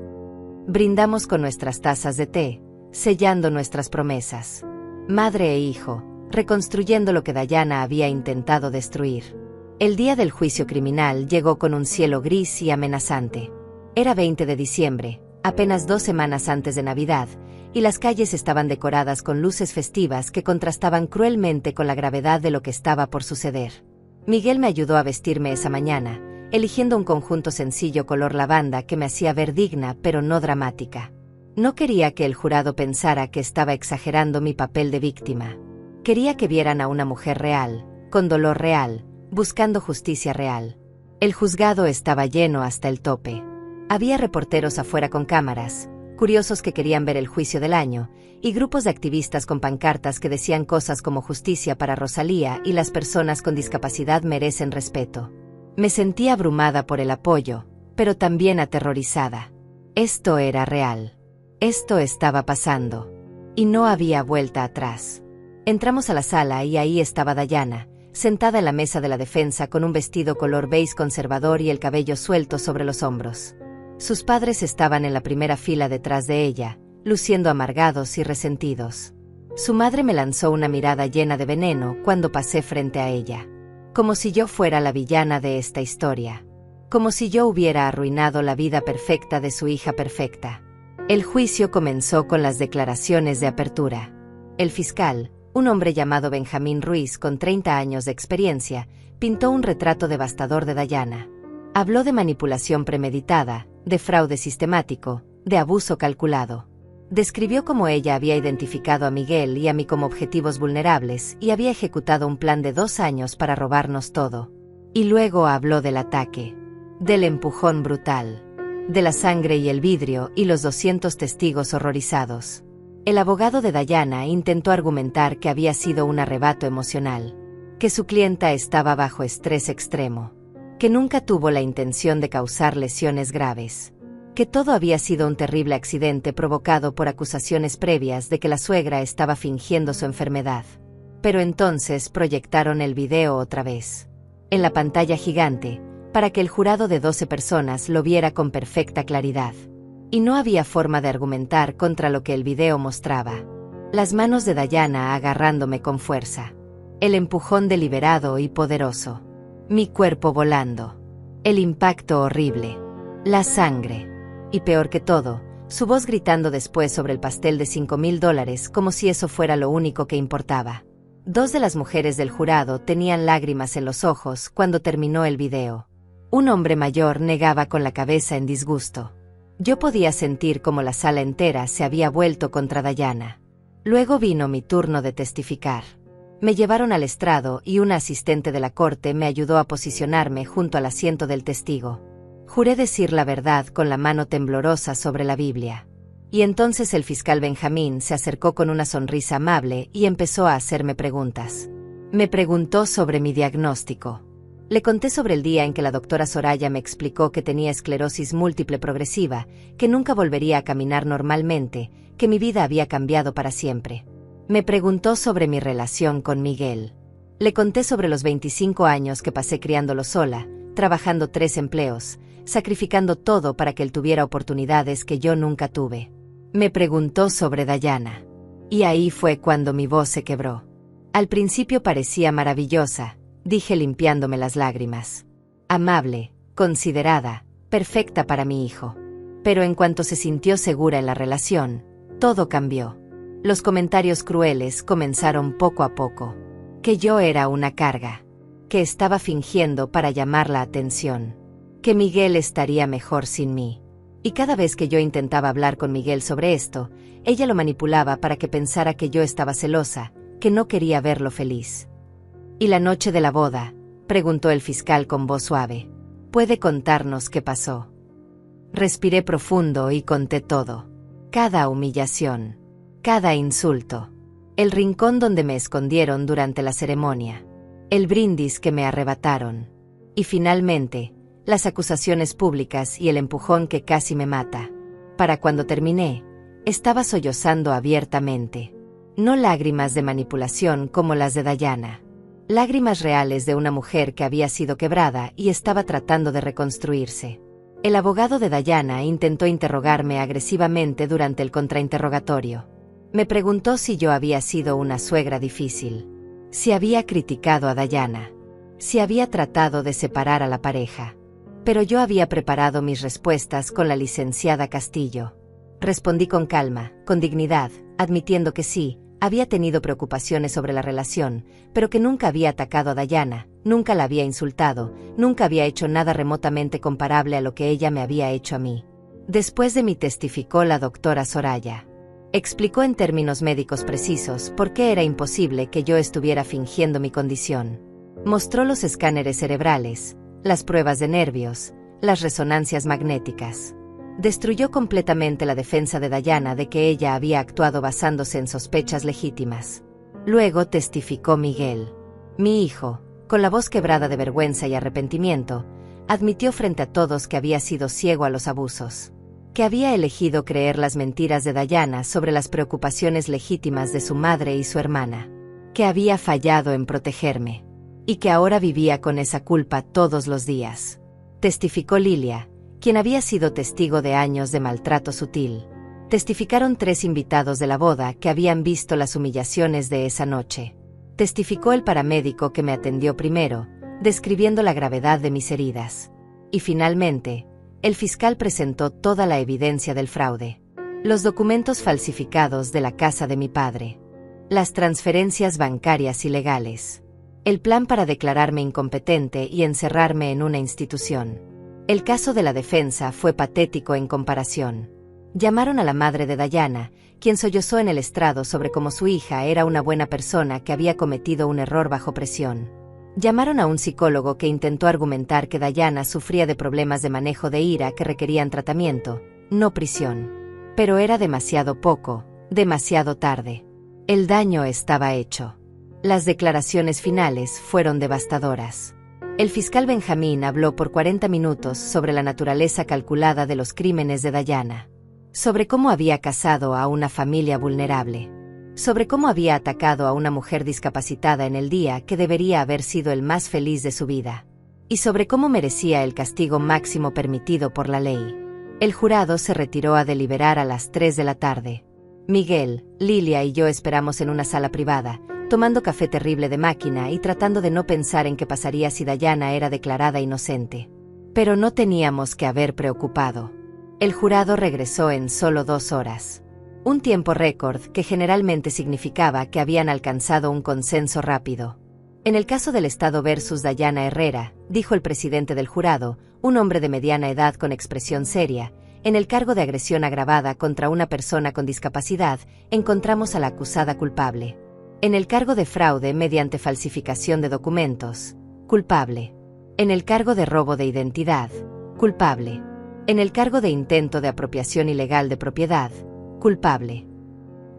Brindamos con nuestras tazas de té, sellando nuestras promesas. Madre e hijo, reconstruyendo lo que Dayana había intentado destruir. El día del juicio criminal llegó con un cielo gris y amenazante. Era 20 de diciembre, apenas 2 semanas antes de Navidad, y las calles estaban decoradas con luces festivas que contrastaban cruelmente con la gravedad de lo que estaba por suceder. Miguel me ayudó a vestirme esa mañana, eligiendo un conjunto sencillo color lavanda que me hacía ver digna pero no dramática. No quería que el jurado pensara que estaba exagerando mi papel de víctima. Quería que vieran a una mujer real, con dolor real, buscando justicia real. El juzgado estaba lleno hasta el tope. Había reporteros afuera con cámaras, curiosos que querían ver el juicio del año, y grupos de activistas con pancartas que decían cosas como justicia para Rosalía y las personas con discapacidad merecen respeto. Me sentí abrumada por el apoyo, pero también aterrorizada. Esto era real. Esto estaba pasando. Y no había vuelta atrás. Entramos a la sala y ahí estaba Dayana, sentada en la mesa de la defensa con un vestido color beige conservador y el cabello suelto sobre los hombros. Sus padres estaban en la primera fila detrás de ella, luciendo amargados y resentidos. Su madre me lanzó una mirada llena de veneno cuando pasé frente a ella. Como si yo fuera la villana de esta historia. Como si yo hubiera arruinado la vida perfecta de su hija perfecta. El juicio comenzó con las declaraciones de apertura. El fiscal, un hombre llamado Benjamín Ruiz con 30 años de experiencia, pintó un retrato devastador de Dayana. Habló de manipulación premeditada, de fraude sistemático, de abuso calculado. Describió cómo ella había identificado a Miguel y a mí como objetivos vulnerables y había ejecutado un plan de 2 años para robarnos todo. Y luego habló del ataque, del empujón brutal, de la sangre y el vidrio y los 200 testigos horrorizados. El abogado de Dayana intentó argumentar que había sido un arrebato emocional, que su clienta estaba bajo estrés extremo, que nunca tuvo la intención de causar lesiones graves, que todo había sido un terrible accidente provocado por acusaciones previas de que la suegra estaba fingiendo su enfermedad. Pero entonces proyectaron el video otra vez, en la pantalla gigante, para que el jurado de 12 personas lo viera con perfecta claridad. Y no había forma de argumentar contra lo que el video mostraba. Las manos de Dayana agarrándome con fuerza. El empujón deliberado y poderoso. Mi cuerpo volando. El impacto horrible. La sangre. Y peor que todo, su voz gritando después sobre el pastel de $5,000 como si eso fuera lo único que importaba. Dos de las mujeres del jurado tenían lágrimas en los ojos cuando terminó el video. Un hombre mayor negaba con la cabeza en disgusto. Yo podía sentir como la sala entera se había vuelto contra Dayana. Luego vino mi turno de testificar. Me llevaron al estrado y una asistente de la corte me ayudó a posicionarme junto al asiento del testigo. Juré decir la verdad con la mano temblorosa sobre la Biblia. Y entonces el fiscal Benjamín se acercó con una sonrisa amable y empezó a hacerme preguntas. Me preguntó sobre mi diagnóstico. Le conté sobre el día en que la doctora Soraya me explicó que tenía esclerosis múltiple progresiva, que nunca volvería a caminar normalmente, que mi vida había cambiado para siempre. Me preguntó sobre mi relación con Miguel. Le conté sobre los 25 años que pasé criándolo sola, trabajando 3 empleos, sacrificando todo para que él tuviera oportunidades que yo nunca tuve. Me preguntó sobre Dayana. Y ahí fue cuando mi voz se quebró. Al principio parecía maravillosa, dije limpiándome las lágrimas. Amable, considerada, perfecta para mi hijo. Pero en cuanto se sintió segura en la relación, todo cambió. Los comentarios crueles comenzaron poco a poco. Que yo era una carga. Que estaba fingiendo para llamar la atención. Que Miguel estaría mejor sin mí. Y cada vez que yo intentaba hablar con Miguel sobre esto, ella lo manipulaba para que pensara que yo estaba celosa, que no quería verlo feliz. ¿Y la noche de la boda?, preguntó el fiscal con voz suave. ¿Puede contarnos qué pasó? Respiré profundo y conté todo. Cada humillación. Cada insulto. El rincón donde me escondieron durante la ceremonia. El brindis que me arrebataron. Y finalmente, las acusaciones públicas y el empujón que casi me mata. Para cuando terminé, estaba sollozando abiertamente. No lágrimas de manipulación como las de Dayana. Lágrimas reales de una mujer que había sido quebrada y estaba tratando de reconstruirse. El abogado de Dayana intentó interrogarme agresivamente durante el contrainterrogatorio. Me preguntó si yo había sido una suegra difícil. Si había criticado a Dayana. Si había tratado de separar a la pareja. Pero yo había preparado mis respuestas con la licenciada Castillo. Respondí con calma, con dignidad, admitiendo que sí, había tenido preocupaciones sobre la relación, pero que nunca había atacado a Dayana, nunca la había insultado, nunca había hecho nada remotamente comparable a lo que ella me había hecho a mí. Después de mí testificó la doctora Soraya. Explicó en términos médicos precisos por qué era imposible que yo estuviera fingiendo mi condición. Mostró los escáneres cerebrales, las pruebas de nervios, las resonancias magnéticas. Destruyó completamente la defensa de Dayana de que ella había actuado basándose en sospechas legítimas. Luego testificó Miguel. Mi hijo, con la voz quebrada de vergüenza y arrepentimiento, admitió frente a todos que había sido ciego a los abusos. Que había elegido creer las mentiras de Dayana sobre las preocupaciones legítimas de su madre y su hermana. Que había fallado en protegerme. Y que ahora vivía con esa culpa todos los días. Testificó Lilia, quien había sido testigo de años de maltrato sutil. Testificaron 3 invitados de la boda que habían visto las humillaciones de esa noche. Testificó el paramédico que me atendió primero, describiendo la gravedad de mis heridas. Y finalmente, el fiscal presentó toda la evidencia del fraude. Los documentos falsificados de la casa de mi padre. Las transferencias bancarias ilegales. El plan para declararme incompetente y encerrarme en una institución. El caso de la defensa fue patético en comparación. Llamaron a la madre de Dayana, quien sollozó en el estrado sobre cómo su hija era una buena persona que había cometido un error bajo presión. Llamaron a un psicólogo que intentó argumentar que Dayana sufría de problemas de manejo de ira que requerían tratamiento, no prisión. Pero era demasiado poco, demasiado tarde. El daño estaba hecho. Las declaraciones finales fueron devastadoras. El fiscal Benjamín habló por 40 minutos sobre la naturaleza calculada de los crímenes de Dayana. Sobre cómo había casado a una familia vulnerable. Sobre cómo había atacado a una mujer discapacitada en el día que debería haber sido el más feliz de su vida. Y sobre cómo merecía el castigo máximo permitido por la ley. El jurado se retiró a deliberar a las 3 de la tarde. Miguel, Lilia y yo esperamos en una sala privada, tomando café terrible de máquina y tratando de no pensar en qué pasaría si Dayana era declarada inocente. Pero no teníamos que haber preocupado. El jurado regresó en solo 2 horas. Un tiempo récord que generalmente significaba que habían alcanzado un consenso rápido. En el caso del Estado versus Dayana Herrera, dijo el presidente del jurado, un hombre de mediana edad con expresión seria, en el cargo de agresión agravada contra una persona con discapacidad, encontramos a la acusada culpable. En el cargo de fraude mediante falsificación de documentos, culpable. En el cargo de robo de identidad, culpable. En el cargo de intento de apropiación ilegal de propiedad, culpable.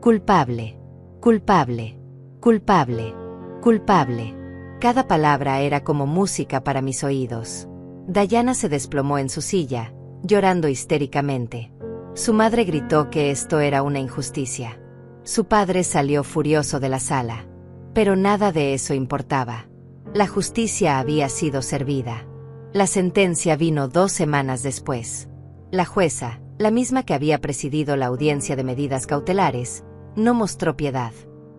Culpable. Culpable. Culpable. Culpable. Cada palabra era como música para mis oídos. Dayana se desplomó en su silla, llorando histéricamente. Su madre gritó que esto era una injusticia. Su padre salió furioso de la sala. Pero nada de eso importaba. La justicia había sido servida. La sentencia vino 2 semanas después. La jueza, la misma que había presidido la audiencia de medidas cautelares, no mostró piedad.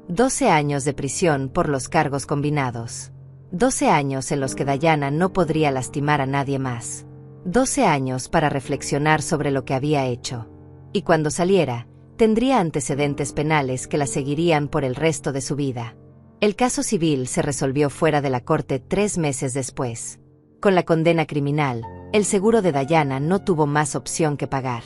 12 años de prisión por los cargos combinados. 12 años en los que Dayana no podría lastimar a nadie más. 12 años para reflexionar sobre lo que había hecho. Y cuando saliera, tendría antecedentes penales que la seguirían por el resto de su vida. El caso civil se resolvió fuera de la corte 3 meses después. Con la condena criminal, el seguro de Dayana no tuvo más opción que pagar.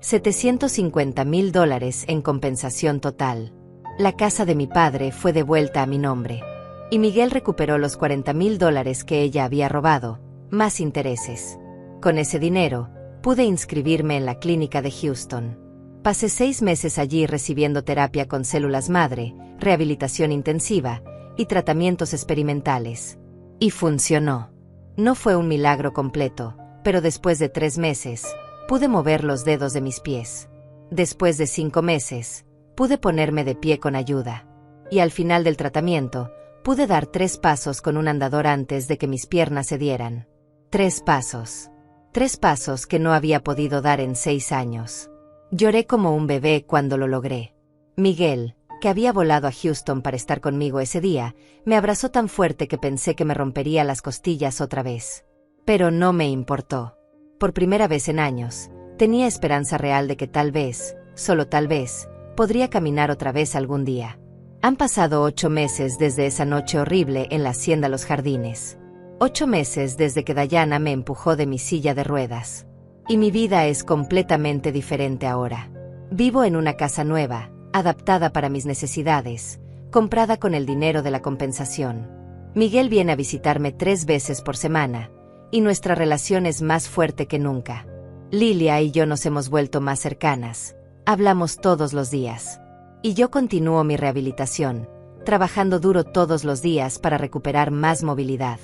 $750,000 en compensación total. La casa de mi padre fue devuelta a mi nombre. Y Miguel recuperó los $40,000 que ella había robado, más intereses. Con ese dinero, pude inscribirme en la clínica de Houston. Pasé 6 meses allí recibiendo terapia con células madre, rehabilitación intensiva y tratamientos experimentales. Y funcionó. No fue un milagro completo, pero después de 3 meses, pude mover los dedos de mis pies. Después de 5 meses, pude ponerme de pie con ayuda. Y al final del tratamiento, pude dar 3 pasos con un andador antes de que mis piernas cedieran. 3 pasos. 3 pasos que no había podido dar en 6 años. Lloré como un bebé cuando lo logré. Miguel, que había volado a Houston para estar conmigo ese día, me abrazó tan fuerte que pensé que me rompería las costillas otra vez. Pero no me importó. Por primera vez en años, tenía esperanza real de que tal vez, solo tal vez, podría caminar otra vez algún día. Han pasado 8 meses desde esa noche horrible en la hacienda Los Jardines. 8 meses desde que Dayana me empujó de mi silla de ruedas. Y mi vida es completamente diferente ahora. Vivo en una casa nueva, adaptada para mis necesidades, comprada con el dinero de la compensación. Miguel viene a visitarme 3 veces por semana, y nuestra relación es más fuerte que nunca. Lilia y yo nos hemos vuelto más cercanas, hablamos todos los días. Y yo continúo mi rehabilitación, trabajando duro todos los días para recuperar más movilidad.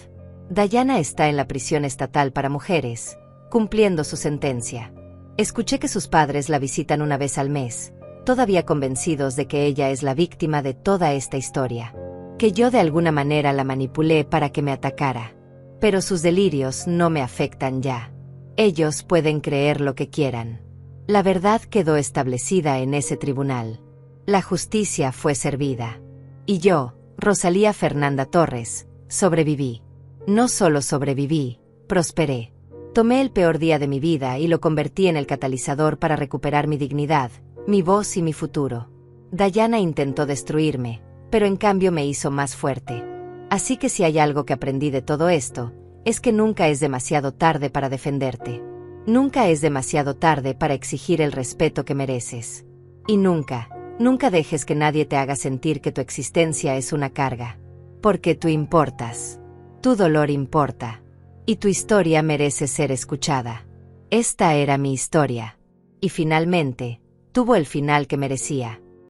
Dayana está en la prisión estatal para mujeres, cumpliendo su sentencia. Escuché que sus padres la visitan una vez al mes, todavía convencidos de que ella es la víctima de toda esta historia. Que yo de alguna manera la manipulé para que me atacara. Pero sus delirios no me afectan ya. Ellos pueden creer lo que quieran. La verdad quedó establecida en ese tribunal. La justicia fue servida. Y yo, Rosalía Fernanda Torres, sobreviví. No solo sobreviví, prosperé. Tomé el peor día de mi vida y lo convertí en el catalizador para recuperar mi dignidad, mi voz y mi futuro. Dayana intentó destruirme, pero en cambio me hizo más fuerte. Así que si hay algo que aprendí de todo esto, es que nunca es demasiado tarde para defenderte. Nunca es demasiado tarde para exigir el respeto que mereces. Y nunca, nunca dejes que nadie te haga sentir que tu existencia es una carga. Porque tú importas. Tu dolor importa. Y tu historia merece ser escuchada. Esta era mi historia. Y finalmente, tuvo el final que merecía.